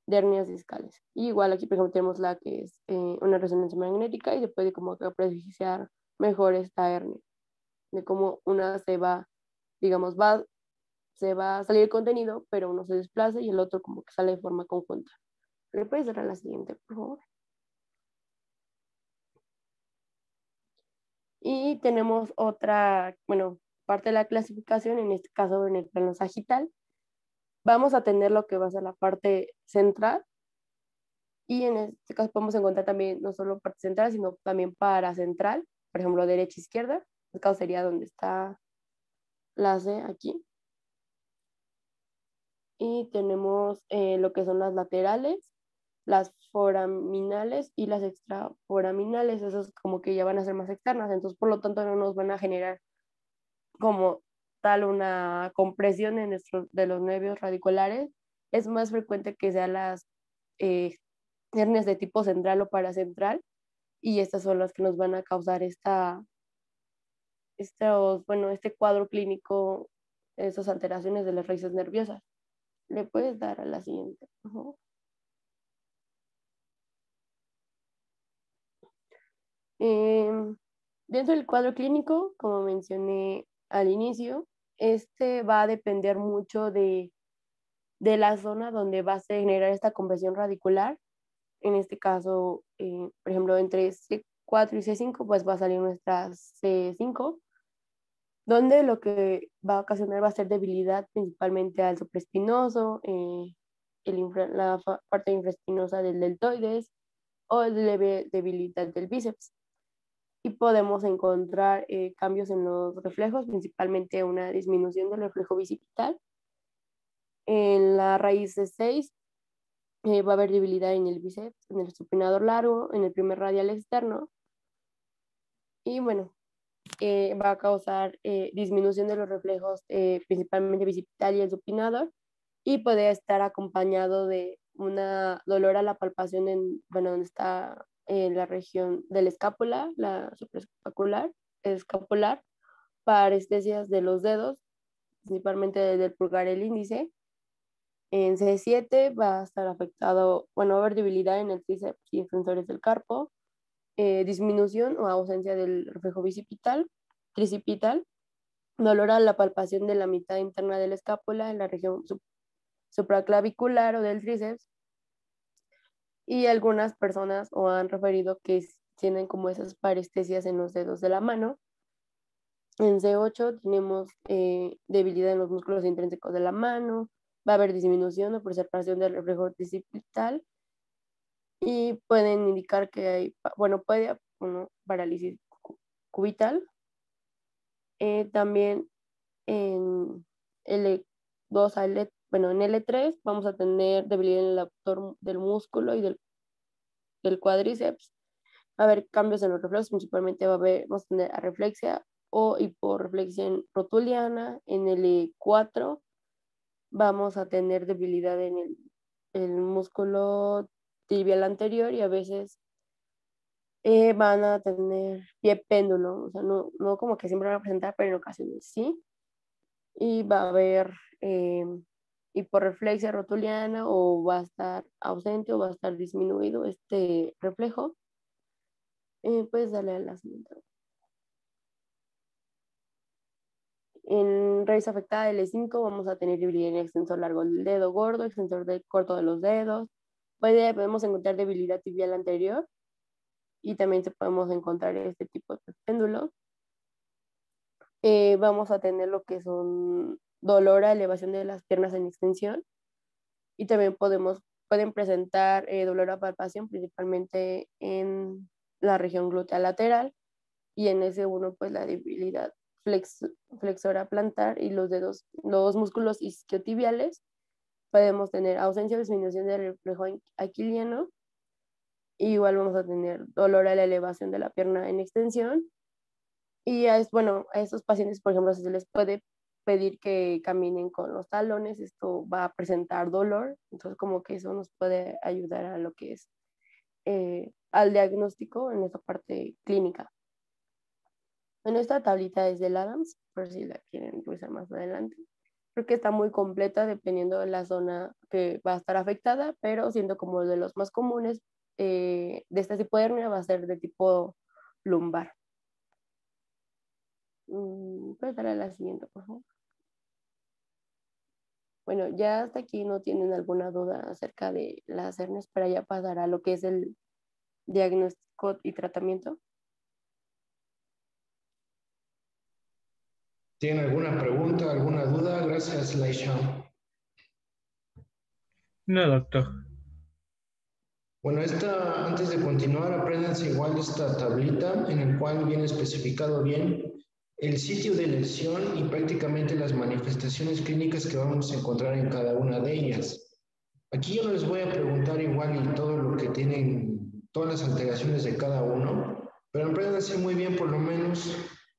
hernias discales. Y igual aquí, por ejemplo, tenemos la que es una resonancia magnética, y se puede como que precisar mejor esta hernia, de cómo una digamos, se va a salir el contenido, pero uno se desplaza y el otro como que sale de forma conjunta. ¿Le puedes dar a la siguiente, por favor? Y tenemos otra, bueno, parte de la clasificación, en este caso en el plano sagital, vamos a tener lo que va a ser la parte central, y en este caso podemos encontrar también no solo parte central, sino también paracentral, por ejemplo, derecha-izquierda. En este caso sería donde está la C aquí. Y tenemos lo que son las laterales, las foraminales y las extraforaminales. Esos como que ya van a ser más externas, entonces por lo tanto no nos van a generar como tal una compresión de los nervios radiculares. Es más frecuente que sean las hernias de tipo central o paracentral, y estas son las que nos van a causar este cuadro clínico, esas alteraciones de las raíces nerviosas. ¿Le puedes dar a la siguiente, por favor? Dentro del cuadro clínico, como mencioné al inicio, este va a depender mucho de la zona donde va a generar esta compresión radicular. En este caso, por ejemplo, entre C4 y C5, pues va a salir nuestra C5, donde lo que va a ocasionar va a ser debilidad principalmente al supraespinoso, la parte infraespinosa del deltoides, o leve debilidad del bíceps. Y podemos encontrar cambios en los reflejos, principalmente una disminución del reflejo bicipital. En la raíz de 6 va a haber debilidad en el bíceps, en el supinador largo, en el primer radial externo. Y bueno, va a causar disminución de los reflejos, principalmente bicipital y el supinador, y puede estar acompañado de una dolor a la palpación donde está la región de la escápula, la supraescapular, escapular, parestesias de los dedos, principalmente del pulgar y el índice. En C7 va a estar afectado, va a haber debilidad en el tríceps y extensores del carpo, disminución o ausencia del reflejo bicipital, tricipital, dolor a la palpación de la mitad interna de la escápula en la región supraclavicular o del tríceps, y algunas personas han referido que tienen como esas parestesias en los dedos de la mano. En C8 tenemos debilidad en los músculos intrínsecos de la mano, va a haber disminución o preservación del reflejo tricipital, y pueden indicar que hay, puede haber parálisis cubital. También en L2 a L, en L3 vamos a tener debilidad en el abdomen del músculo y del cuádriceps. Va a haber cambios en los reflejos, principalmente vamos a tener arreflexia o hiporreflexia rotuliana. En L4 vamos a tener debilidad en el músculo tibial anterior, y a veces van a tener pie péndulo, o sea, no como que siempre van a presentar, pero en ocasiones sí. Y va a haber hiporreflexia rotuliana, o va a estar ausente o va a estar disminuido este reflejo. Puedes darle a la siguiente. En raíz afectada L5 vamos a tener debilidad en el extensor largo del dedo gordo, extensor corto de los dedos. Podemos encontrar debilidad tibial anterior, y también podemos encontrar este tipo de péndulo. Vamos a tener lo que son dolor a elevación de las piernas en extensión, y también pueden presentar dolor a palpación, principalmente en la región glútea lateral, y en S1 pues la debilidad flexora plantar y los músculos isquiotibiales. Podemos tener ausencia o disminución del reflejo aquiliano. Igual vamos a tener dolor a la elevación de la pierna en extensión. Y a estos pacientes, por ejemplo, se les puede pedir que caminen con los talones. Esto va a presentar dolor, entonces como que eso nos puede ayudar a lo que es al diagnóstico en esta parte clínica. Bueno, esta tablita es del Adams, por si la quieren revisar más adelante. Creo que está muy completa dependiendo de la zona que va a estar afectada, pero siendo como de los más comunes de este tipo de hernia va a ser de tipo lumbar. Puedes dar a la siguiente, por favor. Bueno, ya hasta aquí no tienen alguna duda acerca de las hernias, para ya pasar a lo que es el diagnóstico y tratamiento. ¿Tienen alguna pregunta, alguna duda? Gracias, Laisha. No, doctor. Bueno, antes de continuar, apréndanse igual esta tablita en el cual viene especificado bien el sitio de lesión y prácticamente las manifestaciones clínicas que vamos a encontrar en cada una de ellas. Aquí yo les voy a preguntar igual y todo lo que tienen, todas las alteraciones de cada uno, pero apréndanse muy bien por lo menos,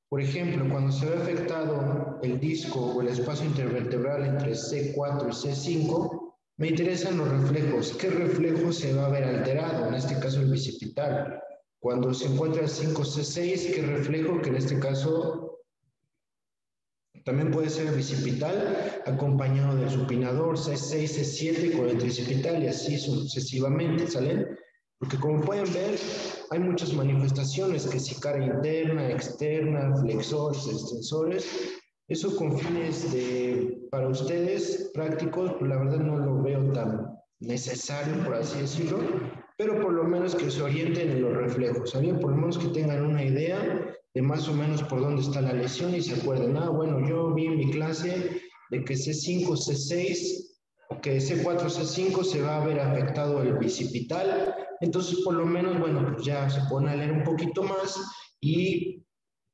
por ejemplo, cuando se ve afectado el disco o el espacio intervertebral entre C4 y C5, me interesan los reflejos. ¿Qué reflejo se va a ver alterado? En este caso el bicipital. Cuando se encuentra el 5C6, ¿qué reflejo? Que en este caso también puede ser el bicipital acompañado del supinador, C6, C7 con el tricipital y así sucesivamente, ¿salen? Porque como pueden ver, hay muchas manifestaciones, que si cara interna, externa, flexores, extensores. Eso con fines para ustedes prácticos, pues la verdad no lo veo tan necesario, por así decirlo, pero por lo menos que se orienten en los reflejos, ¿saben? Por lo menos que tengan una idea de más o menos por dónde está la lesión y se acuerden, bueno, yo vi en mi clase de que C5, C6 o que C4, C5 se va a ver afectado el bicipital, entonces por lo menos, bueno, pues ya se ponen a leer un poquito más y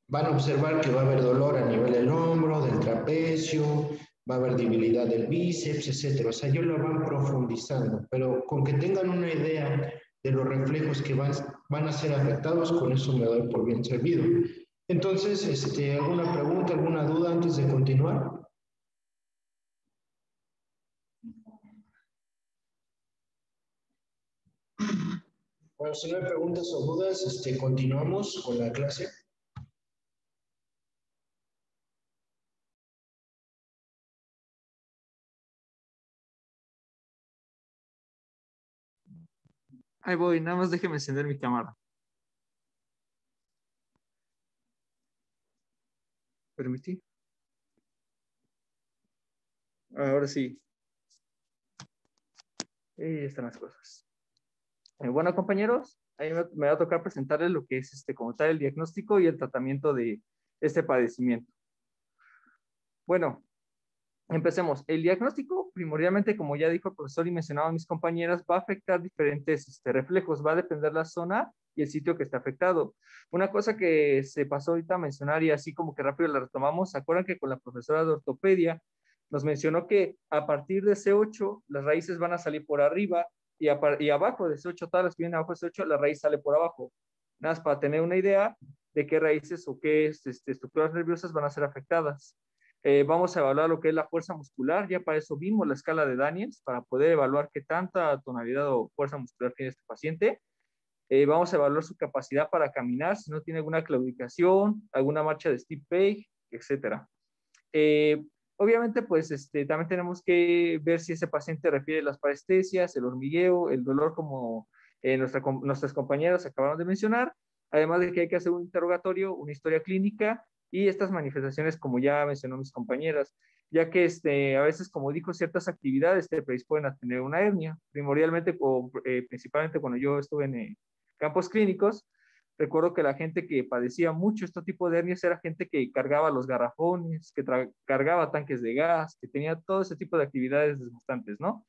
van a observar que va a haber dolor a nivel del hombro, del trapecio, va a haber debilidad del bíceps, etcétera. O sea, ellos lo van profundizando, pero con que tengan una idea de los reflejos que van a ser afectados, con eso me doy por bien servido. Entonces, ¿alguna pregunta, alguna duda antes de continuar? Bueno, si no hay preguntas o dudas, continuamos con la clase. Ahí voy, nada más déjeme encender mi cámara. ¿Permití? Ahora sí. Ahí están las cosas. Bueno, compañeros, ahí me va a tocar presentarles lo que es como tal el diagnóstico y el tratamiento de este padecimiento. Bueno, empecemos. El diagnóstico, primordialmente, como ya dijo el profesor y mencionaban mis compañeras, va a afectar diferentes reflejos, va a depender la zona y el sitio que está afectado. Una cosa que se pasó ahorita a mencionar y así como que rápido la retomamos, ¿se acuerdan que con la profesora de ortopedia nos mencionó que a partir de C8 las raíces van a salir por arriba y abajo de C8, todas las que vienen abajo de C8, la raíz sale por abajo? Nada más para tener una idea de qué raíces o qué estructuras nerviosas van a ser afectadas. Vamos a evaluar lo que es la fuerza muscular, ya para eso vimos la escala de Daniels, para poder evaluar qué tanta tonalidad o fuerza muscular tiene este paciente. Vamos a evaluar su capacidad para caminar, si no tiene alguna claudicación, alguna marcha de Steve Page, etc. Obviamente, pues también tenemos que ver si ese paciente refiere las parestesias, el hormigueo, el dolor, como nuestras compañeras acabaron de mencionar, además de que hay que hacer un interrogatorio, una historia clínica y estas manifestaciones, como ya mencionó mis compañeras, ya que a veces, como dijo, ciertas actividades te predisponen a tener una hernia, primordialmente o principalmente cuando yo estuve en campos clínicos. Recuerdo que la gente que padecía mucho este tipo de hernias era gente que cargaba los garrafones, que cargaba tanques de gas, que tenía todo ese tipo de actividades desgastantes, ¿no?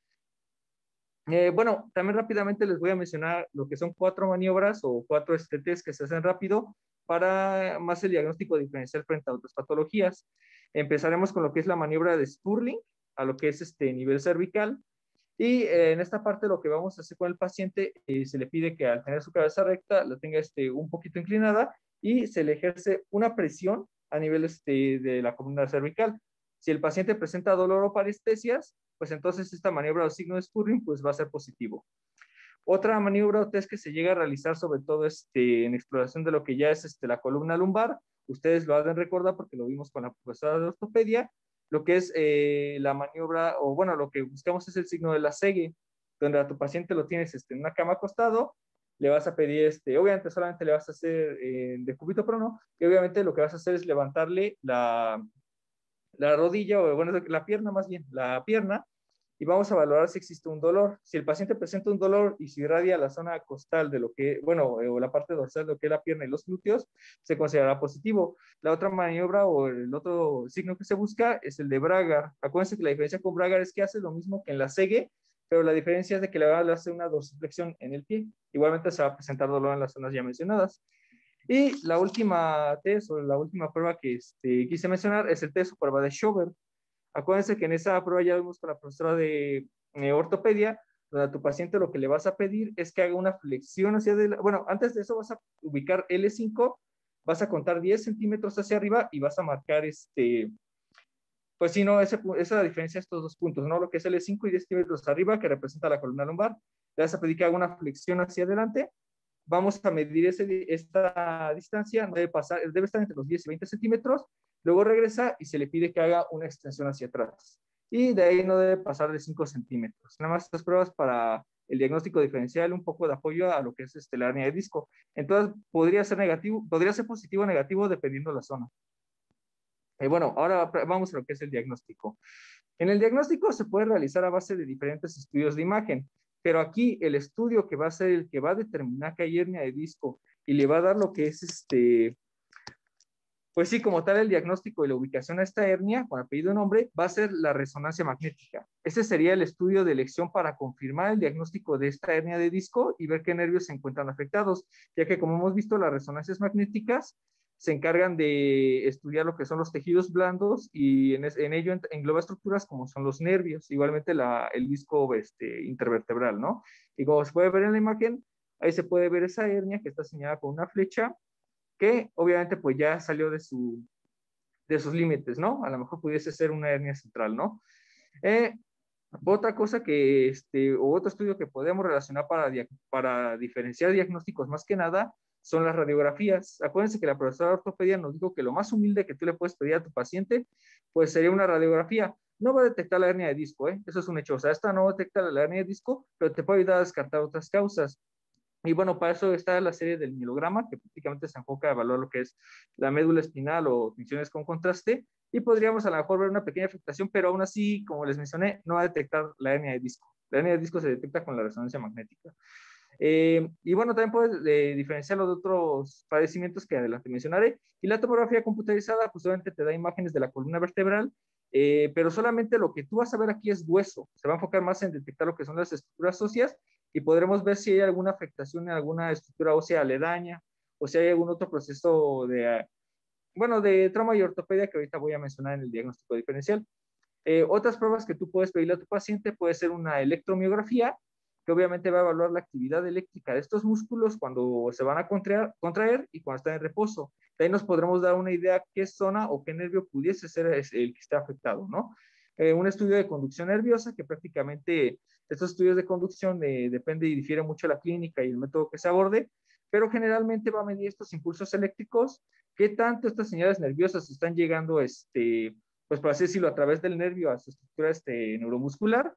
Bueno, también rápidamente les voy a mencionar lo que son 4 maniobras o 4 test que se hacen rápido para más el diagnóstico diferencial frente a otras patologías. Empezaremos con lo que es la maniobra de Stirling, a lo que es nivel cervical. Y en esta parte lo que vamos a hacer con el paciente, se le pide que al tener su cabeza recta la tenga un poquito inclinada y se le ejerce una presión a nivel de la columna cervical. Si el paciente presenta dolor o parestesias, pues entonces esta maniobra o signo de Stirling pues va a ser positivo. Otra maniobra o test que se llega a realizar sobre todo en exploración de lo que ya es la columna lumbar, ustedes lo han de recordar porque lo vimos con la profesora de ortopedia, lo que es la maniobra, o bueno, lo que buscamos es el signo de la Segue, donde a tu paciente lo tienes en una cama acostado, le vas a pedir, obviamente solamente le vas a hacer de cúbito prono, y obviamente lo que vas a hacer es levantarle la rodilla, o bueno, la pierna más bien, la pierna, y vamos a valorar si existe un dolor. Si el paciente presenta un dolor y se irradia la zona costal de lo que, bueno, o la parte dorsal de lo que es la pierna y los glúteos, se considerará positivo. La otra maniobra o el otro signo que se busca es el de Bragar. Acuérdense que la diferencia con Bragar es que hace lo mismo que en la Segue, pero la diferencia es de que le va a hacer una dorsiflexión en el pie. Igualmente se va a presentar dolor en las zonas ya mencionadas. Y la última test o la última prueba que quise mencionar es el test o prueba de Schober. Acuérdense que en esa prueba ya vimos con la profesora de ortopedia, donde a tu paciente lo que le vas a pedir es que haga una flexión hacia adelante. Bueno, antes de eso vas a ubicar L5, vas a contar 10 centímetros hacia arriba y vas a marcar pues sí, no, esa es la diferencia de estos dos puntos, ¿no? Lo que es L5 y 10 centímetros arriba, que representa la columna lumbar. Le vas a pedir que haga una flexión hacia adelante. Vamos a medir esta distancia, debe estar entre los 10 y 20 centímetros, luego regresa y se le pide que haga una extensión hacia atrás. Y de ahí no debe pasar de 5 centímetros. Nada más estas pruebas para el diagnóstico diferencial, un poco de apoyo a lo que es la hernia de disco. Entonces, podría ser positivo o negativo dependiendo de la zona. Bueno, ahora vamos a lo que es el diagnóstico. En el diagnóstico se puede realizar a base de diferentes estudios de imagen. Pero aquí el estudio que va a ser el que va a determinar que hay hernia de disco y le va a dar lo que es pues sí, como tal el diagnóstico y la ubicación a esta hernia, con apellido y nombre, va a ser la resonancia magnética. Ese sería el estudio de elección para confirmar el diagnóstico de esta hernia de disco y ver qué nervios se encuentran afectados, ya que como hemos visto, las resonancias magnéticas se encargan de estudiar lo que son los tejidos blandos y en ello engloba estructuras como son los nervios, igualmente el disco intervertebral, ¿no? Y como se puede ver en la imagen, ahí se puede ver esa hernia que está señalada con una flecha, que obviamente pues ya salió de sus límites, ¿no? A lo mejor pudiese ser una hernia central, ¿no? Otra cosa que, o otro estudio que podemos relacionar para diferenciar diagnósticos más que nada, son las radiografías. Acuérdense que la profesora de ortopedia nos dijo que lo más humilde que tú le puedes pedir a tu paciente, pues sería una radiografía. No va a detectar la hernia de disco, eso es un hecho. O sea, esta no detecta la hernia de disco, pero te puede ayudar a descartar otras causas. Y bueno, para eso está la serie del mielograma, que prácticamente se enfoca a evaluar lo que es la médula espinal o tinciones con contraste, y podríamos a lo mejor ver una pequeña afectación, pero aún así, como les mencioné, no va a detectar la hernia de disco. La hernia de disco se detecta con la resonancia magnética. Y bueno, también puedes diferenciarlo de otros padecimientos que adelante mencionaré. Y la tomografía computarizada, pues obviamente te da imágenes de la columna vertebral, pero solamente lo que tú vas a ver aquí es hueso. Se va a enfocar más en detectar lo que son las estructuras óseas y podremos ver si hay alguna afectación en alguna estructura ósea aledaña o si hay algún otro proceso de trauma y ortopedia que ahorita voy a mencionar en el diagnóstico diferencial. Otras pruebas que tú puedes pedirle a tu paciente puede ser una electromiografía, que obviamente va a evaluar la actividad eléctrica de estos músculos cuando se van a contraer y cuando están en reposo. De ahí nos podremos dar una idea qué zona o qué nervio pudiese ser el que esté afectado, ¿no? Un estudio de conducción nerviosa, que prácticamente estos estudios de conducción depende y difiere mucho de la clínica y el método que se aborde, pero generalmente va a medir estos impulsos eléctricos, qué tanto estas señales nerviosas están llegando, pues por así decirlo, a través del nervio a su estructura neuromuscular,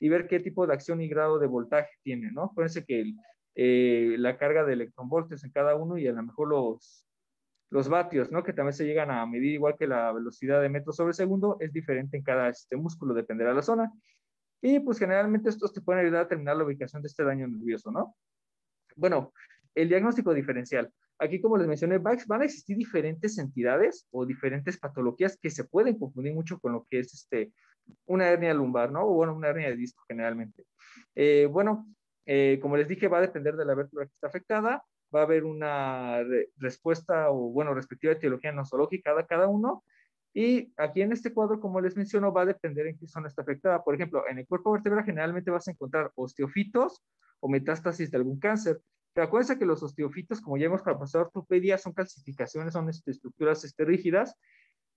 y ver qué tipo de acción y grado de voltaje tiene, ¿no? Acuérdense que la carga de electronvoltios en cada uno y a lo mejor los vatios, ¿no? Que también se llegan a medir igual que la velocidad de metros sobre segundo, es diferente en cada músculo, dependerá de la zona. Y pues generalmente estos te pueden ayudar a determinar la ubicación de este daño nervioso, ¿no? Bueno, el diagnóstico diferencial. Aquí, como les mencioné, van a existir diferentes entidades o diferentes patologías que se pueden confundir mucho con lo que es una hernia lumbar, ¿no? O bueno, una hernia de disco generalmente. Como les dije, va a depender de la vértebra que está afectada, va a haber una respuesta o, bueno, respectiva etiología nosológica de cada uno. Y aquí en este cuadro, como les menciono, va a depender en qué zona está afectada. Por ejemplo, en el cuerpo vertebral generalmente vas a encontrar osteofitos o metástasis de algún cáncer. Pero acuérdense que los osteofitos, como ya hemos para pasar ortopedia, son calcificaciones, son estructuras rígidas,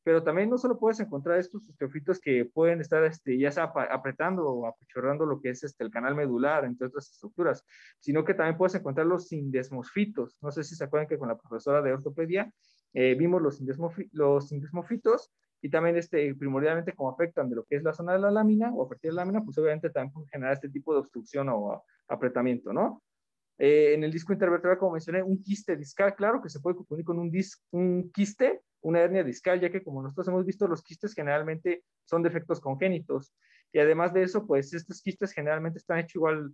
pero también no solo puedes encontrar estos osteofitos que pueden estar ya sea apretando o apachurrando lo que es el canal medular, entre otras estructuras, sino que también puedes encontrar los sindesmofitos. No sé si se acuerdan que con la profesora de ortopedia vimos los sindesmofitos y también primordialmente como afectan de lo que es la zona de la lámina o a partir de la lámina, pues obviamente también pueden generar este tipo de obstrucción o apretamiento, ¿no? En el disco intervertebral, como mencioné, un quiste discal, claro que se puede confundir con un quiste, una hernia discal, ya que como nosotros hemos visto, los quistes generalmente son defectos congénitos. Y además de eso, pues estos quistes generalmente están hechos igual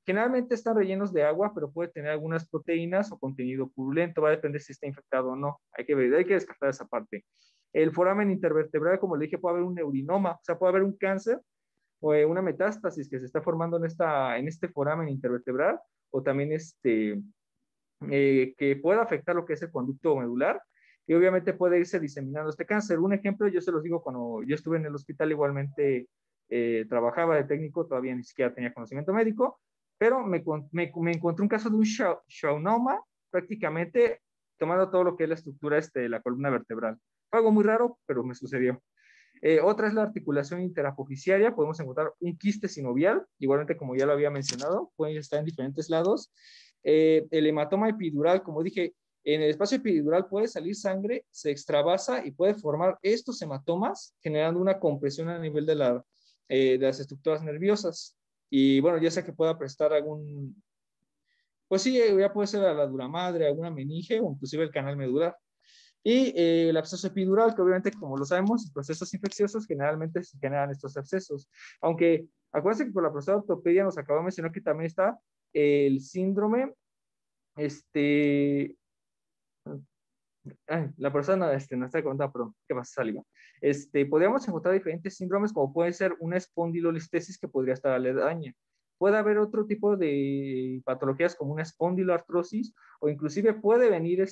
generalmente están rellenos de agua, pero puede tener algunas proteínas o contenido purulento, va a depender si está infectado o no. Hay que descartar esa parte. El foramen intervertebral, como le dije, puede haber un neurinoma, o sea, puede haber un cáncer o una metástasis que se está formando en este foramen intervertebral, o también que pueda afectar lo que es el conducto medular, y obviamente puede irse diseminando este cáncer. Un ejemplo, yo se los digo, cuando yo estuve en el hospital igualmente trabajaba de técnico, todavía ni siquiera tenía conocimiento médico, pero me encontré un caso de un schwannoma, prácticamente tomando todo lo que es la estructura de la columna vertebral. Fue algo muy raro, pero me sucedió. Otra es la articulación interapofisiaria. Podemos encontrar un quiste sinovial, igualmente como ya lo había mencionado, pueden estar en diferentes lados. El hematoma epidural, como dije, en el espacio epidural puede salir sangre, se extravasa y puede formar estos hematomas, generando una compresión a nivel de las estructuras nerviosas. Y bueno, ya sea que pueda prestar pues sí, ya puede ser a la dura madre, alguna meninge o inclusive el canal medular. Y el absceso epidural, que obviamente, como lo sabemos, en procesos infecciosos generalmente se generan estos abscesos. Aunque, acuérdense que por la profesora de ortopedia nos acabó de mencionar que también está el síndrome, la persona no está contando, perdón, ¿qué pasa, saliva? Podríamos encontrar diferentes síndromes, como puede ser una espondilolistesis que podría estar aledaña. Puede haber otro tipo de patologías como una espondiloartrosis, o inclusive puede venir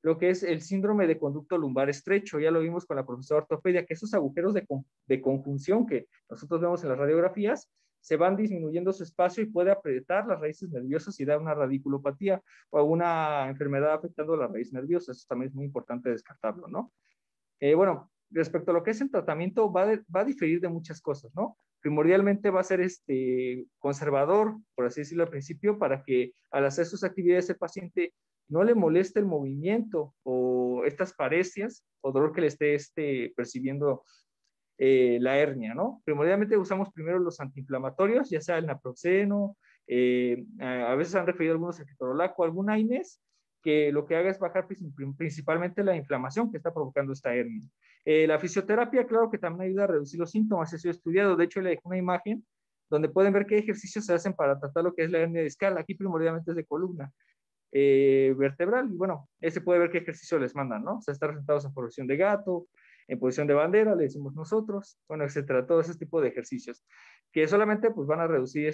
lo que es el síndrome de conducto lumbar estrecho. Ya lo vimos con la profesora de ortopedia, que esos agujeros de conjunción que nosotros vemos en las radiografías se van disminuyendo su espacio y puede apretar las raíces nerviosas y dar una radiculopatía o alguna enfermedad afectando la raíz nerviosa. Eso también es muy importante descartarlo, ¿no? Bueno, respecto a lo que es el tratamiento, va a diferir de muchas cosas, ¿no? Primordialmente va a ser conservador, por así decirlo al principio, para que al hacer sus actividades el paciente no le moleste el movimiento o estas parecias o dolor que le esté percibiendo la hernia, ¿no? Primordialmente usamos primero los antiinflamatorios, ya sea el naproxeno, a veces han referido algunos a ketorolaco, algún AINES, que lo que haga es bajar principalmente la inflamación que está provocando esta hernia. La fisioterapia, claro que también ayuda a reducir los síntomas, eso he estudiado. De hecho, le dejé una imagen donde pueden ver qué ejercicios se hacen para tratar lo que es la hernia discal. Aquí primordialmente es de columna vertebral, y bueno, ese puede ver qué ejercicio les mandan, ¿no? O sea, estar sentados en posición de gato, en posición de bandera, le decimos nosotros, bueno, etcétera, todo ese tipo de ejercicios, que solamente pues van a reducir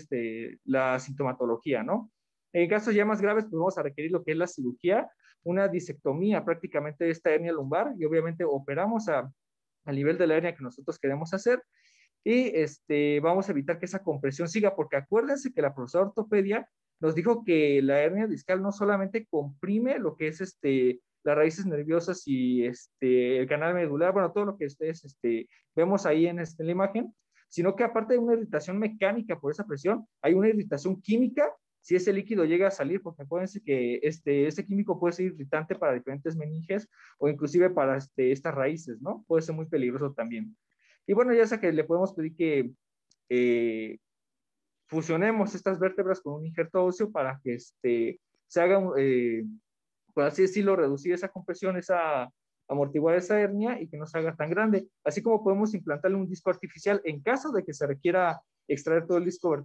la sintomatología, ¿no? En casos ya más graves, pues vamos a requerir lo que es la cirugía, una disectomía prácticamente de esta hernia lumbar, y obviamente operamos al nivel de la hernia que nosotros queremos hacer, y vamos a evitar que esa compresión siga, porque acuérdense que la profesora de ortopedia nos dijo que la hernia discal no solamente comprime lo que es las raíces nerviosas y el canal medular, bueno, todo lo que ustedes vemos ahí en la imagen, sino que aparte de una irritación mecánica por esa presión, hay una irritación química si ese líquido llega a salir, porque acuérdense que este químico puede ser irritante para diferentes meninges o inclusive para estas raíces, ¿no? Puede ser muy peligroso también. Y bueno, ya sea que le podemos pedir que fusionemos estas vértebras con un injerto óseo para que se haga, por así decirlo, reducir esa compresión, amortiguar esa hernia y que no se haga tan grande. Así como podemos implantarle un disco artificial en caso de que se requiera extraer todo el disco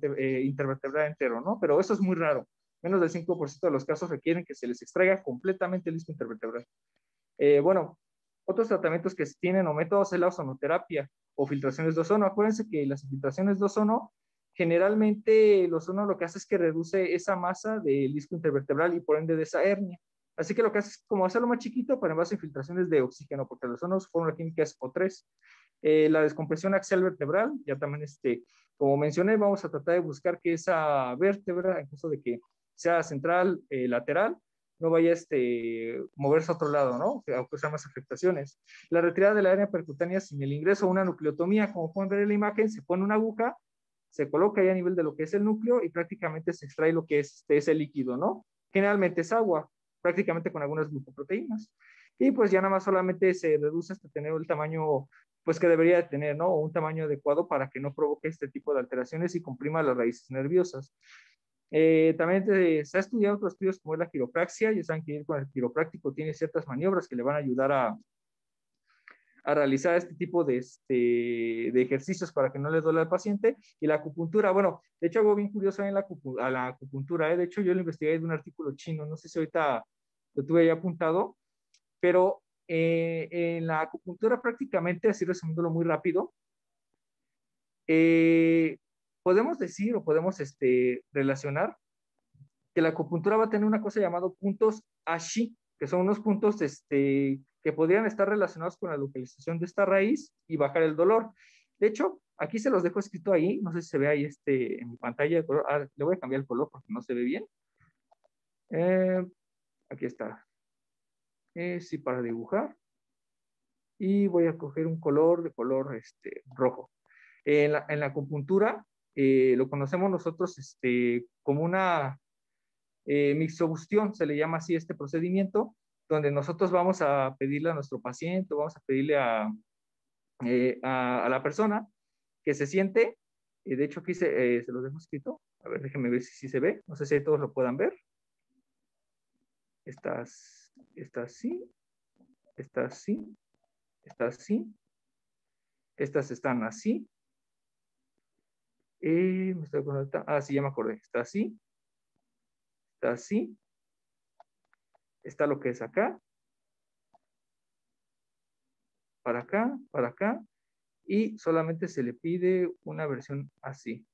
intervertebral entero, ¿no? Pero eso es muy raro. Menos del 5% de los casos requieren que se les extraiga completamente el disco intervertebral. Bueno, otros tratamientos que se tienen o métodos es la ozonoterapia o filtraciones de ozono. Acuérdense que las filtraciones de ozono, generalmente el ozono lo que hace es que reduce esa masa del disco intervertebral y por ende de esa hernia. Así que lo que hace es como hacerlo más chiquito para en base a infiltraciones de oxígeno, porque el ozono su fórmula química es O3. La descompresión axial vertebral, ya también como mencioné, vamos a tratar de buscar que esa vértebra, en caso de que sea central, lateral, no vaya a moverse a otro lado, ¿no? A causar más afectaciones. La retirada de la hernia percutánea sin el ingreso a una nucleotomía, como pueden ver en la imagen, se pone una aguja, se coloca ahí a nivel de lo que es el núcleo y prácticamente se extrae lo que es ese líquido, ¿no? Generalmente es agua, prácticamente con algunas glucoproteínas. Y pues ya nada más solamente se reduce hasta tener el tamaño pues que debería de tener, ¿no? O un tamaño adecuado para que no provoque este tipo de alteraciones y comprima las raíces nerviosas. También se ha estudiado otros estudios como es la quiropraxia. Ya saben que con el quiropráctico tiene ciertas maniobras que le van a ayudar a a realizar este tipo de ejercicios para que no le duele al paciente. Y la acupuntura, bueno, de hecho algo bien curioso en la acupuntura, de hecho yo lo investigué de un artículo chino, no sé si ahorita lo tuve ya apuntado, pero en la acupuntura prácticamente, así resumiéndolo muy rápido, podemos decir o podemos relacionar que la acupuntura va a tener una cosa llamada puntos Ashi, que son unos puntos que podrían estar relacionados con la localización de esta raíz y bajar el dolor. De hecho, aquí se los dejo escrito ahí, no sé si se ve ahí en mi pantalla de color. Le voy a cambiar el color porque no se ve bien. Aquí está. Sí, para dibujar. Y voy a coger un color de color rojo. En la acupuntura lo conocemos nosotros como una mixobustión, se le llama así este procedimiento, donde nosotros vamos a pedirle a nuestro paciente, vamos a pedirle a la persona que se siente, de hecho aquí se los dejo escrito, a ver, déjenme ver si se ve, no sé si todos lo puedan ver. Está así, está así, está así, estas están así, me estoy acordando, sí, ya me acordé, está así, está así, está lo que es acá, para acá, y solamente se le pide una versión así.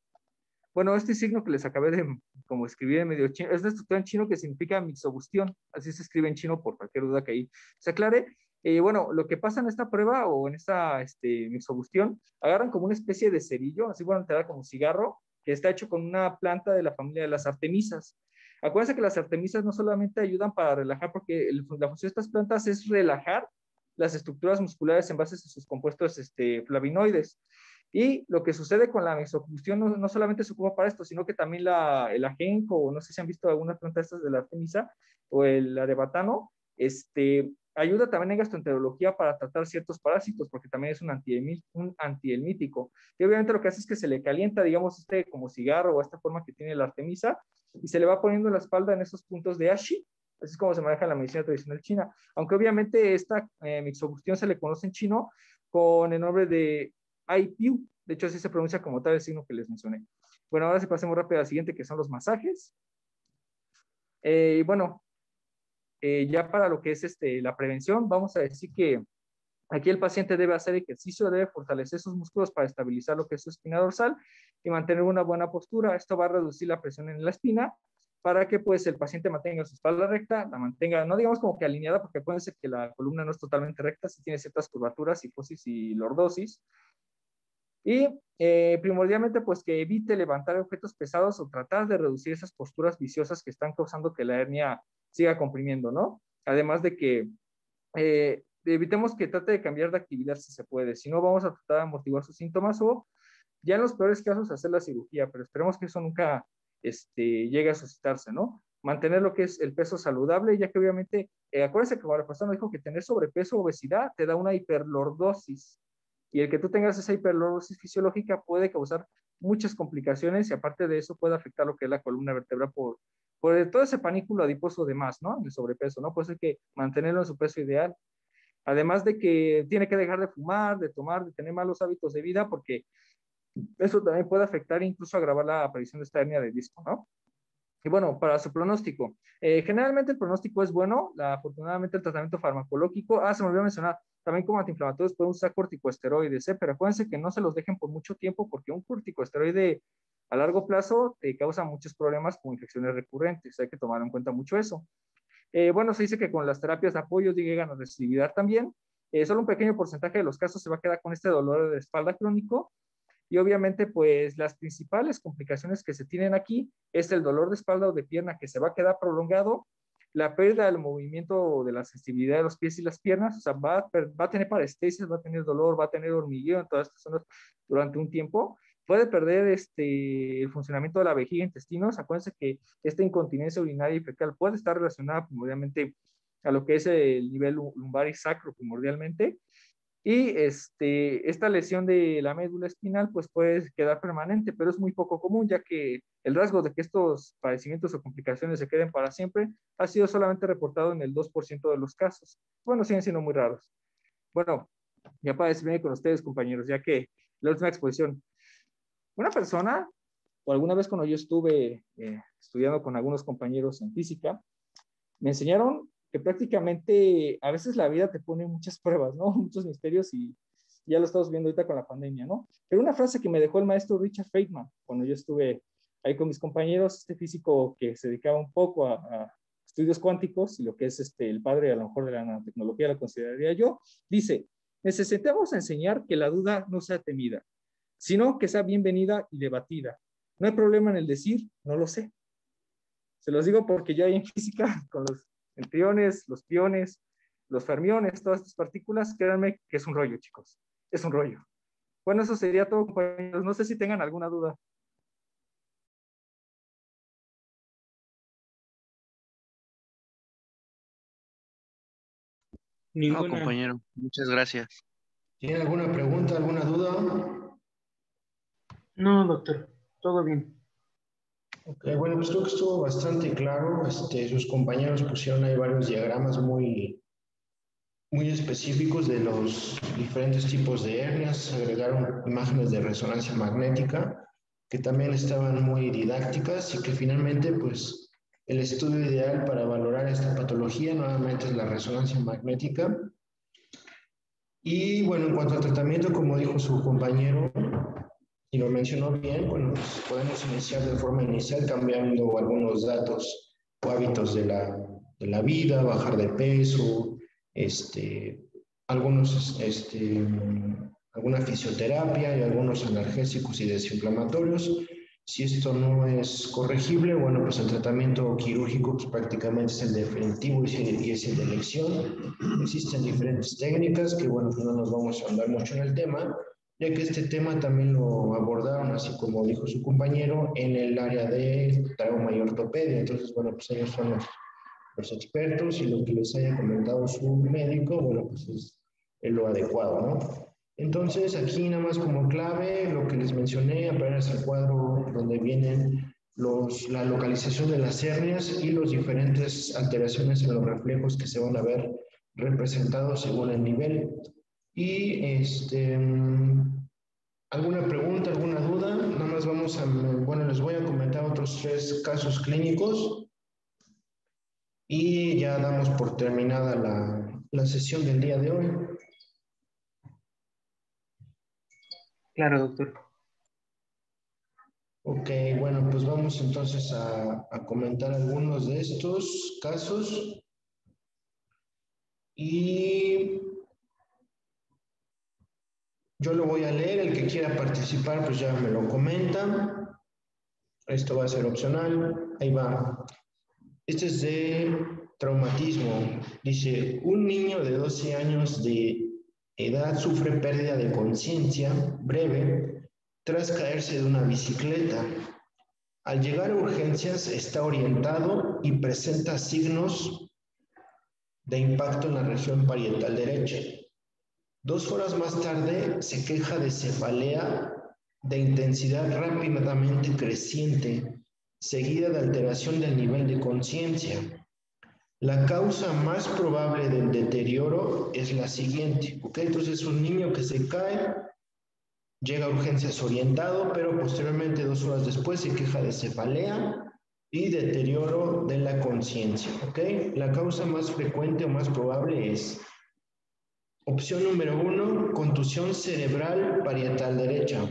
Bueno, este signo que les acabé de como escribir en medio chino, es una estructura en chino que significa mixobustión, así se escribe en chino por cualquier duda que ahí se aclare. Bueno, lo que pasa en esta prueba o en esta mixobustión, agarran como una especie de cerillo, así van a enterar como cigarro, que está hecho con una planta de la familia de las artemisas. Acuérdense que las artemisas no solamente ayudan para relajar, porque la función de estas plantas es relajar las estructuras musculares en base a sus compuestos flavonoides. Y lo que sucede con la mixobustión no solamente se ocupa para esto, sino que también el ajenjo, o no sé si han visto algunas plantas estas de la artemisa, o el arebatano, ayuda también en gastroenterología para tratar ciertos parásitos, porque también es un antihelmítico. Y obviamente lo que hace es que se le calienta, digamos, como cigarro o esta forma que tiene la artemisa, y se le va poniendo en la espalda en esos puntos de Ashi. Así es como se maneja en la medicina tradicional china. Aunque obviamente esta mixobustión se le conoce en chino con el nombre de Aipiu. De hecho, así se pronuncia como tal el signo que les mencioné. Bueno, ahora sí pasemos rápido al siguiente, que son los masajes. Y bueno, ya para lo que es la prevención, vamos a decir que aquí el paciente debe hacer ejercicio, debe fortalecer sus músculos para estabilizar lo que es su espina dorsal y mantener una buena postura. Esto va a reducir la presión en la espina para que pues el paciente mantenga su espalda recta, la mantenga, no digamos como que alineada, porque puede ser que la columna no es totalmente recta, si tiene ciertas curvaturas, hiposis y lordosis. Y primordialmente pues que evite levantar objetos pesados o tratar de reducir esas posturas viciosas que están causando que la hernia siga comprimiendo, ¿no? Además de que evitemos que trate de cambiar de actividad si se puede, si no vamos a tratar de amortiguar sus síntomas o ya en los peores casos hacer la cirugía, pero esperemos que eso nunca llegue a suscitarse, ¿no? Mantener lo que es el peso saludable, ya que obviamente, acuérdense que la persona dijo que tener sobrepeso o obesidad te da una hiperlordosis, y el que tú tengas esa hiperlordosis fisiológica puede causar muchas complicaciones y aparte de eso puede afectar lo que es la columna vertebral por todo ese panículo adiposo de más, ¿no? El sobrepeso, ¿no? Pues hay que mantenerlo en su peso ideal. Además de que tiene que dejar de fumar, de tomar, de tener malos hábitos de vida, porque eso también puede afectar e incluso agravar la aparición de esta hernia de disco, ¿no? Y bueno, para su pronóstico, generalmente el pronóstico es bueno, afortunadamente el tratamiento farmacológico, se me olvidó mencionar, también como antiinflamatorios pueden usar corticosteroides, pero acuérdense que no se los dejen por mucho tiempo porque un corticosteroide a largo plazo te causa muchos problemas como infecciones recurrentes, hay que tomar en cuenta mucho eso. Bueno, se dice que con las terapias de apoyo llegan a recidivar también, solo un pequeño porcentaje de los casos se va a quedar con este dolor de espalda crónico. Y obviamente, pues las principales complicaciones que se tienen aquí es el dolor de espalda o de pierna que se va a quedar prolongado, la pérdida del movimiento de la sensibilidad de los pies y las piernas, o sea, va a tener parestesias, va a tener dolor, va a tener hormigueo en todas estas zonas durante un tiempo, puede perder el funcionamiento de la vejiga e intestinos. Acuérdense que esta incontinencia urinaria y fecal puede estar relacionada primordialmente a lo que es el nivel lumbar y sacro primordialmente. Y esta lesión de la médula espinal pues puede quedar permanente, pero es muy poco común, ya que el rasgo de que estos padecimientos o complicaciones se queden para siempre ha sido solamente reportado en el 2% de los casos. Bueno, siguen siendo muy raros. Bueno, Ya para despedirme con ustedes, compañeros, ya que la última exposición, una persona, o alguna vez cuando yo estuve estudiando con algunos compañeros en física, me enseñaron que prácticamente a veces la vida te pone muchas pruebas, ¿no? Muchos misterios y ya lo estamos viendo ahorita con la pandemia, ¿no? Pero una frase que me dejó el maestro Richard Feynman cuando yo estuve ahí con mis compañeros, este físico que se dedicaba un poco a estudios cuánticos y lo que es el padre a lo mejor de la nanotecnología, lo consideraría yo, dice, necesitamos enseñar que la duda no sea temida, sino que sea bienvenida y debatida. No hay problema en el decir, no lo sé. Se los digo porque yo ahí en física, con los entriones, los piones, los fermiones, todas estas partículas, créanme que es un rollo, chicos. Es un rollo. Bueno, eso sería todo, compañeros. No sé si tengan alguna duda. No, compañero, muchas gracias. ¿Tiene alguna pregunta, alguna duda? No, doctor, todo bien. Ok, bueno, pues creo que estuvo bastante claro. Sus compañeros pusieron ahí varios diagramas muy específicos de los diferentes tipos de hernias, agregaron imágenes de resonancia magnética que también estaban muy didácticas y que finalmente, pues, el estudio ideal para valorar esta patología nuevamente es la resonancia magnética. Y bueno, en cuanto al tratamiento, como dijo su compañero, y lo mencionó bien, bueno, pues podemos iniciar de forma inicial cambiando algunos datos o hábitos de la vida, bajar de peso, alguna fisioterapia y algunos analgésicos y desinflamatorios. Si esto no es corregible, bueno, pues el tratamiento quirúrgico que prácticamente es el definitivo y es el de elección. Existen diferentes técnicas que, bueno, pues no nos vamos a ahondar mucho en el tema, ya que este tema también lo abordaron, así como dijo su compañero, en el área de trauma y ortopedia. Entonces, bueno, pues ellos son los expertos y lo que les haya comentado su médico, bueno, pues es lo adecuado, ¿no? Entonces, aquí nada más como clave, lo que les mencioné, aparece el cuadro donde vienen la localización de las hernias y las diferentes alteraciones en los reflejos que se van a ver representados según el nivel. Y ¿alguna pregunta, alguna duda? Nada más les voy a comentar otros 3 casos clínicos y ya damos por terminada la sesión del día de hoy. Claro, doctor. Ok, bueno, pues vamos entonces a comentar algunos de estos casos. Y yo lo voy a leer, el que quiera participar pues ya me lo comenta. Esto va a ser opcional, ahí va. Este es de traumatismo. Dice, un niño de 12 años de edad sufre pérdida de conciencia breve tras caerse de una bicicleta. Al llegar a urgencias está orientado y presenta signos de impacto en la región parietal derecha. 2 horas más tarde se queja de cefalea de intensidad rápidamente creciente, seguida de alteración del nivel de conciencia. La causa más probable del deterioro es la siguiente, ¿ok? Entonces un niño que se cae, llega a urgencias orientado, pero posteriormente 2 horas después se queja de cefalea y deterioro de la conciencia, ¿ok? La causa más frecuente o más probable es opción número 1, contusión cerebral parietal derecha.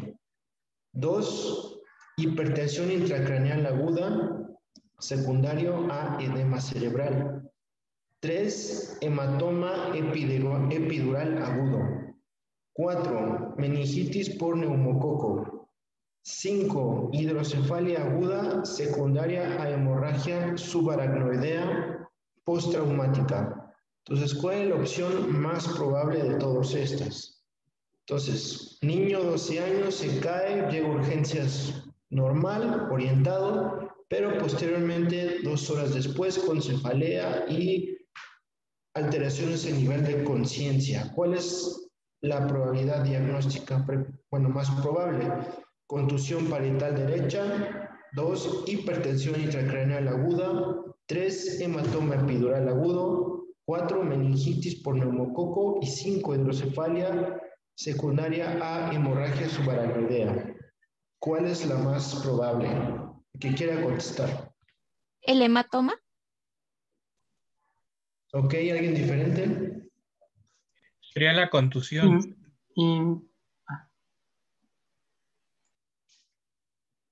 2, hipertensión intracraneal aguda, secundario a edema cerebral. 3, hematoma epidural agudo. 4, meningitis por neumococo. 5, hidrocefalia aguda secundaria a hemorragia subaracnoidea postraumática. Entonces, ¿cuál es la opción más probable de todas estas? Entonces, niño 12 años se cae, llega a urgencias normal, orientado, pero posteriormente 2 horas después con cefalea y alteraciones en nivel de conciencia. ¿Cuál es la probabilidad diagnóstica más probable? Contusión parietal derecha. 2, hipertensión intracraneal aguda. 3, hematoma epidural agudo. 4, meningitis por neumococo y 5, hidrocefalia secundaria a hemorragia subaracnoidea. ¿Cuál es la más probable? Que quiera contestar. ¿El hematoma? ¿Ok? ¿Alguien diferente? Sería la contusión.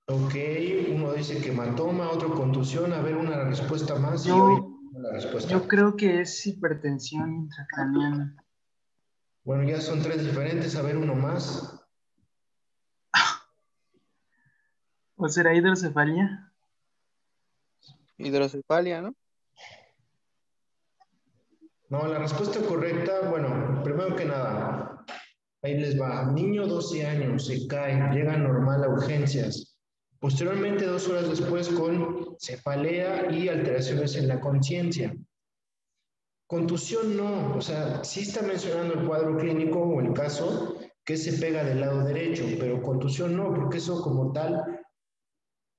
Ok, uno dice que hematoma, otro contusión. A ver, una respuesta más. Yo creo que es hipertensión intracraneal. Bueno, ya son 3 diferentes. A ver, uno más. ¿O será hidrocefalia? Hidrocefalia, ¿no? No, la respuesta correcta, bueno, primero que nada, ahí les va. Niño 12 años, se cae, llega normal a urgencias. Posteriormente, 2 horas después, con cefalea y alteraciones en la conciencia. Contusión no, o sea, sí está mencionando el cuadro clínico o el caso que se pega del lado derecho, pero contusión no, porque eso como tal,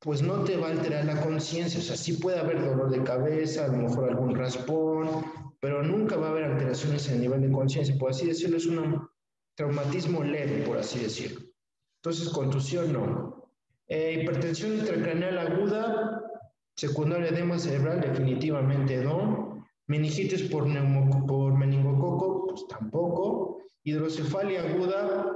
pues no te va a alterar la conciencia. O sea, sí puede haber dolor de cabeza, a lo mejor algún raspón, pero nunca va a haber alteraciones en el nivel de conciencia. Por así decirlo, es un traumatismo leve, por así decirlo. Entonces, contusión no. Hipertensión intracraneal aguda, secundaria edema cerebral, definitivamente no. Meningitis por meningococo, pues tampoco. Hidrocefalia aguda,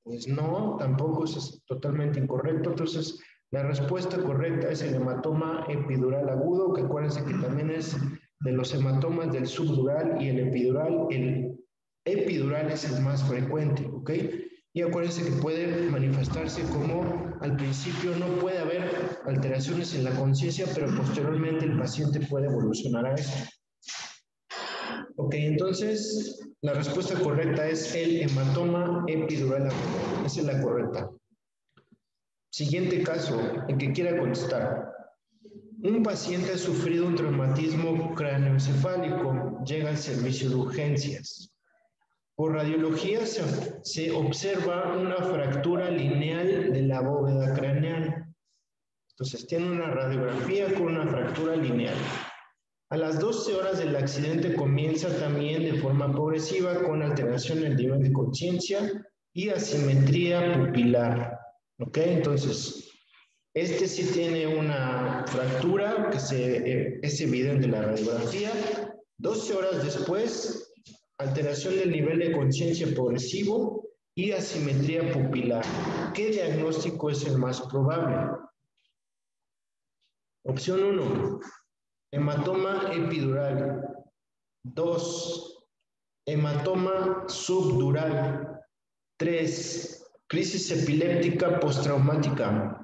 pues no, tampoco, eso es totalmente incorrecto. Entonces, la respuesta correcta es el hematoma epidural agudo, que acuérdense que también es de los hematomas del subdural y el epidural. El epidural es el más frecuente, ¿ok? Y acuérdense que puede manifestarse como al principio no puede haber alteraciones en la conciencia, pero posteriormente el paciente puede evolucionar a eso. Ok, entonces la respuesta correcta es el hematoma epidural agudo. Esa es la correcta. Siguiente caso, el que quiera contestar. Un paciente ha sufrido un traumatismo cráneoencefálico, llega al servicio de urgencias. Por radiología se observa una fractura lineal de la bóveda craneal. Entonces tiene una radiografía con una fractura lineal. A las 12 horas del accidente comienza también de forma progresiva con alteración en el nivel de conciencia y asimetría pupilar. ¿Ok? Entonces, este sí tiene una fractura que es evidente en la radiografía. 12 horas después, alteración del nivel de conciencia progresivo y asimetría pupilar. ¿Qué diagnóstico es el más probable? Opción 1, hematoma epidural. 2, hematoma subdural. 3, crisis epiléptica postraumática.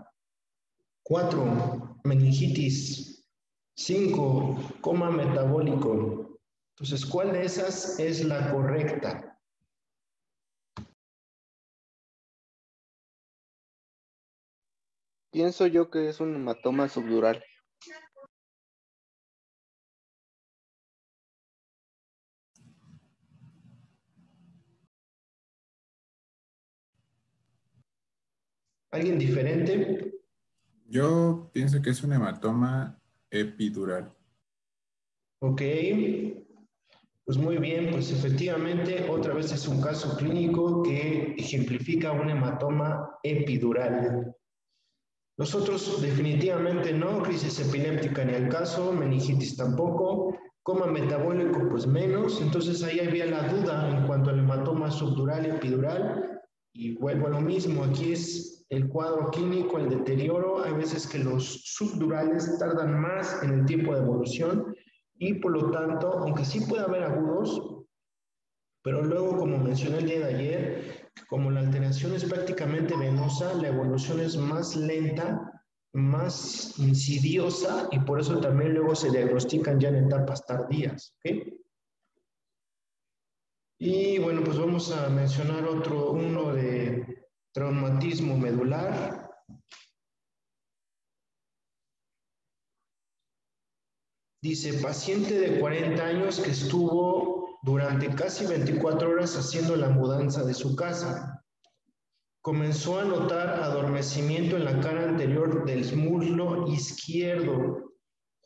4, meningitis. 5, coma metabólico. Entonces, ¿cuál de esas es la correcta? Pienso yo que es un hematoma subdural. ¿Alguien diferente? Yo pienso que es un hematoma epidural. Ok, pues muy bien, pues efectivamente otra vez es un caso clínico que ejemplifica un hematoma epidural. Los otros definitivamente no, crisis epiléptica ni al caso, meningitis tampoco, coma metabólico pues menos. Entonces ahí había la duda en cuanto al hematoma subdural y epidural, y vuelvo a lo mismo, aquí es el cuadro clínico, el deterioro. Hay veces que los subdurales tardan más en el tiempo de evolución y por lo tanto, aunque sí puede haber agudos, pero luego, como mencioné el día de ayer, como la alteración es prácticamente venosa, la evolución es más lenta, más insidiosa, y por eso también luego se diagnostican ya en etapas tardías. ¿Okay? Y bueno, pues vamos a mencionar uno de traumatismo medular. Dice, paciente de 40 años que estuvo durante casi 24 horas haciendo la mudanza de su casa. Comenzó a notar adormecimiento en la cara anterior del muslo izquierdo,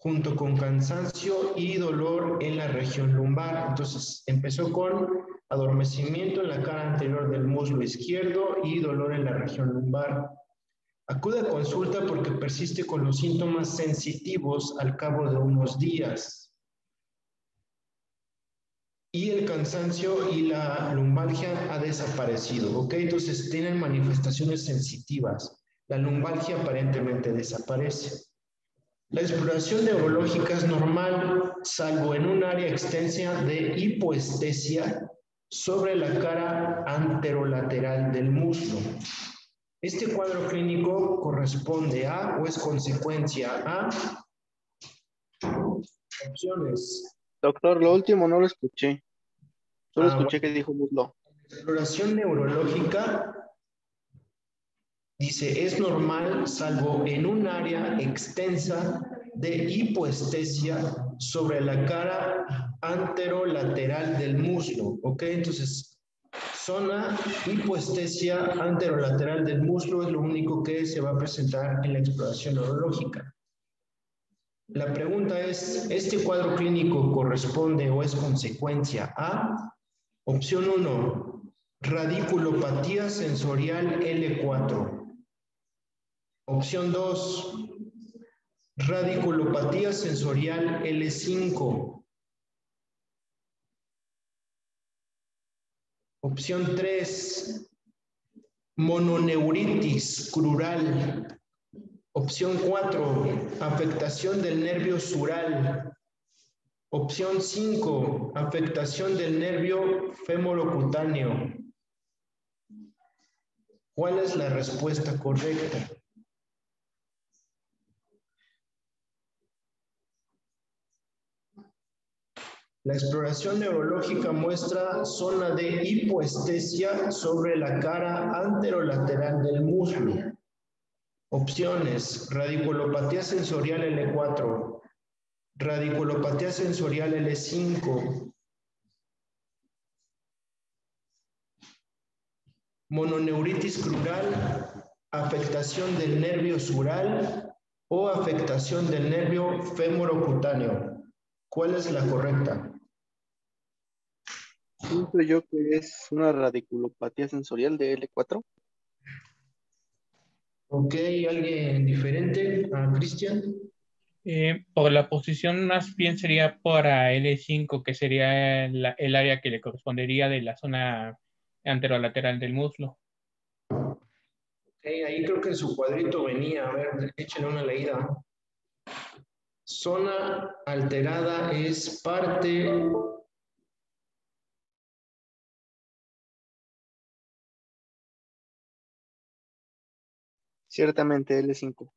junto con cansancio y dolor en la región lumbar. Entonces, empezó con adormecimiento en la cara anterior del muslo izquierdo y dolor en la región lumbar. Acude a consulta porque persiste con los síntomas sensitivos al cabo de unos días. Y el cansancio y la lumbalgia ha desaparecido, ¿ok? Entonces tienen manifestaciones sensitivas. La lumbalgia aparentemente desaparece. La exploración neurológica es normal, salvo en un área extensa de hipoestesia sobre la cara anterolateral del muslo. Este cuadro clínico corresponde a o es consecuencia a opciones. Doctor, lo último no lo escuché. Solo escuché Bueno. que dijo muslo. Exploración neurológica dice, es normal salvo en un área extensa de hipoestesia sobre la cara anterolateral del muslo, ¿ok? Entonces, zona hipoestesia anterolateral del muslo es lo único que se va a presentar en la exploración neurológica. La pregunta es, ¿este cuadro clínico corresponde o es consecuencia a? Opción 1, radiculopatía sensorial L4. Opción 2, radiculopatía sensorial L5. Opción 3, mononeuritis crural. Opción 4, afectación del nervio sural. Opción 5, afectación del nervio femorocutáneo. ¿Cuál es la respuesta correcta? La exploración neurológica muestra zona de hipoestesia sobre la cara anterolateral del muslo. Opciones: radiculopatía sensorial L4, radiculopatía sensorial L5, mononeuritis crural, afectación del nervio sural o afectación del nervio femorocutáneo. ¿Cuál es la correcta? Siento yo que es una radiculopatía sensorial de L4. Ok, ¿alguien diferente a Cristian? Por la posición más bien sería para L5, que sería el área que le correspondería de la zona anterolateral del muslo. Ok, ahí creo que en su cuadrito venía, a ver, échenle una leída. Zona alterada es parte Ciertamente L5.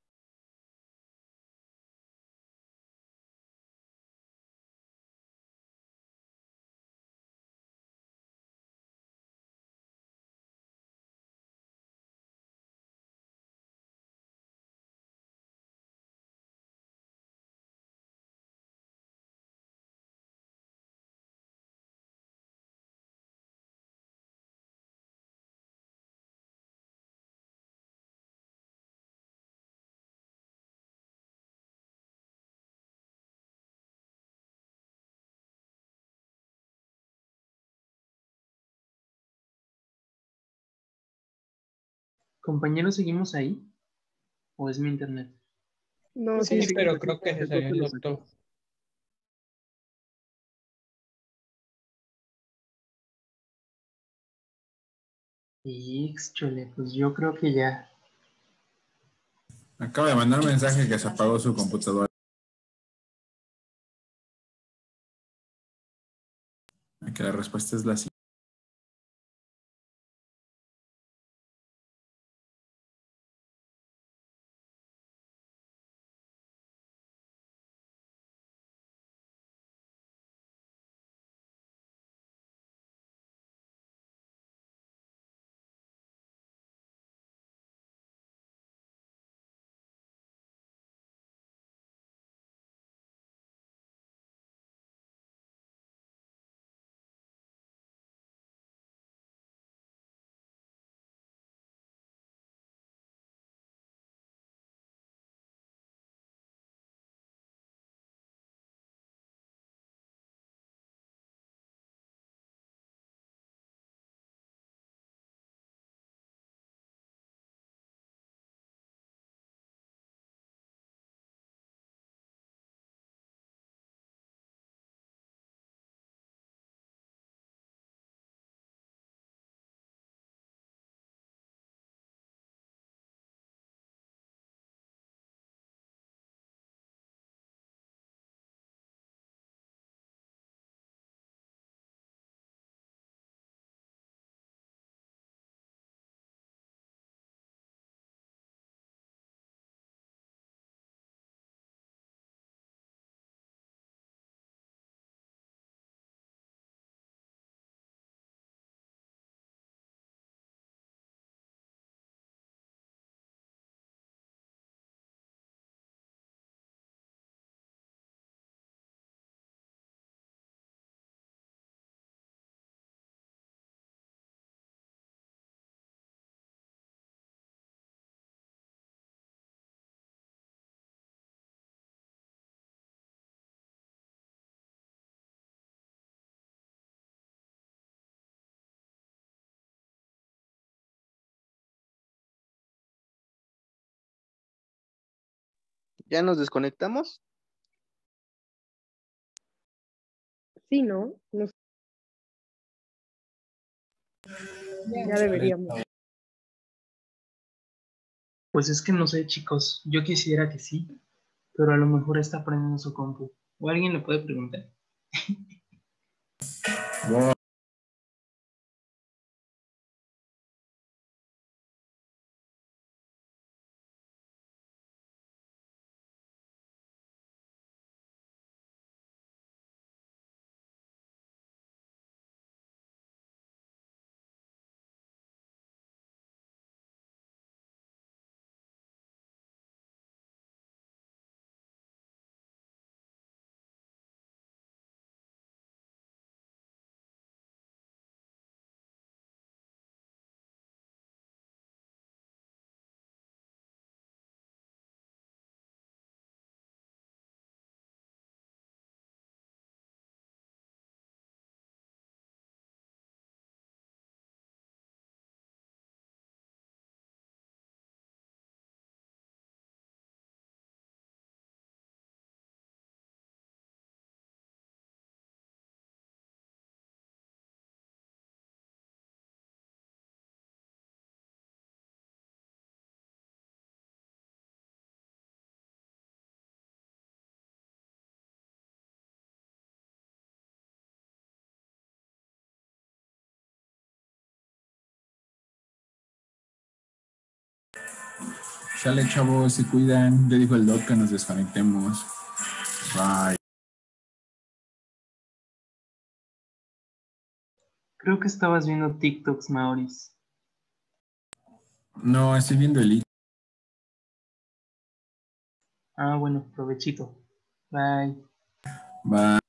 Compañeros, ¿seguimos ahí? ¿O es mi internet? No, Sí, sí, pero sí, creo que se salió el doctor. Híjole, pues yo creo que ya. Acaba de mandar un mensaje que se apagó su computadora. Que la respuesta es la siguiente. ¿Ya nos desconectamos? Sí, ¿no? No sé. Ya deberíamos. Pues es que no sé, chicos. Yo quisiera que sí, pero a lo mejor está prendiendo su compu. O alguien le puede preguntar. Wow. Sale, chavos, se cuidan. Le dijo el doc que nos desconectemos. Bye. Creo que estabas viendo TikToks, Maurice. No, estoy viendo el Ah, bueno, provechito. Bye. Bye.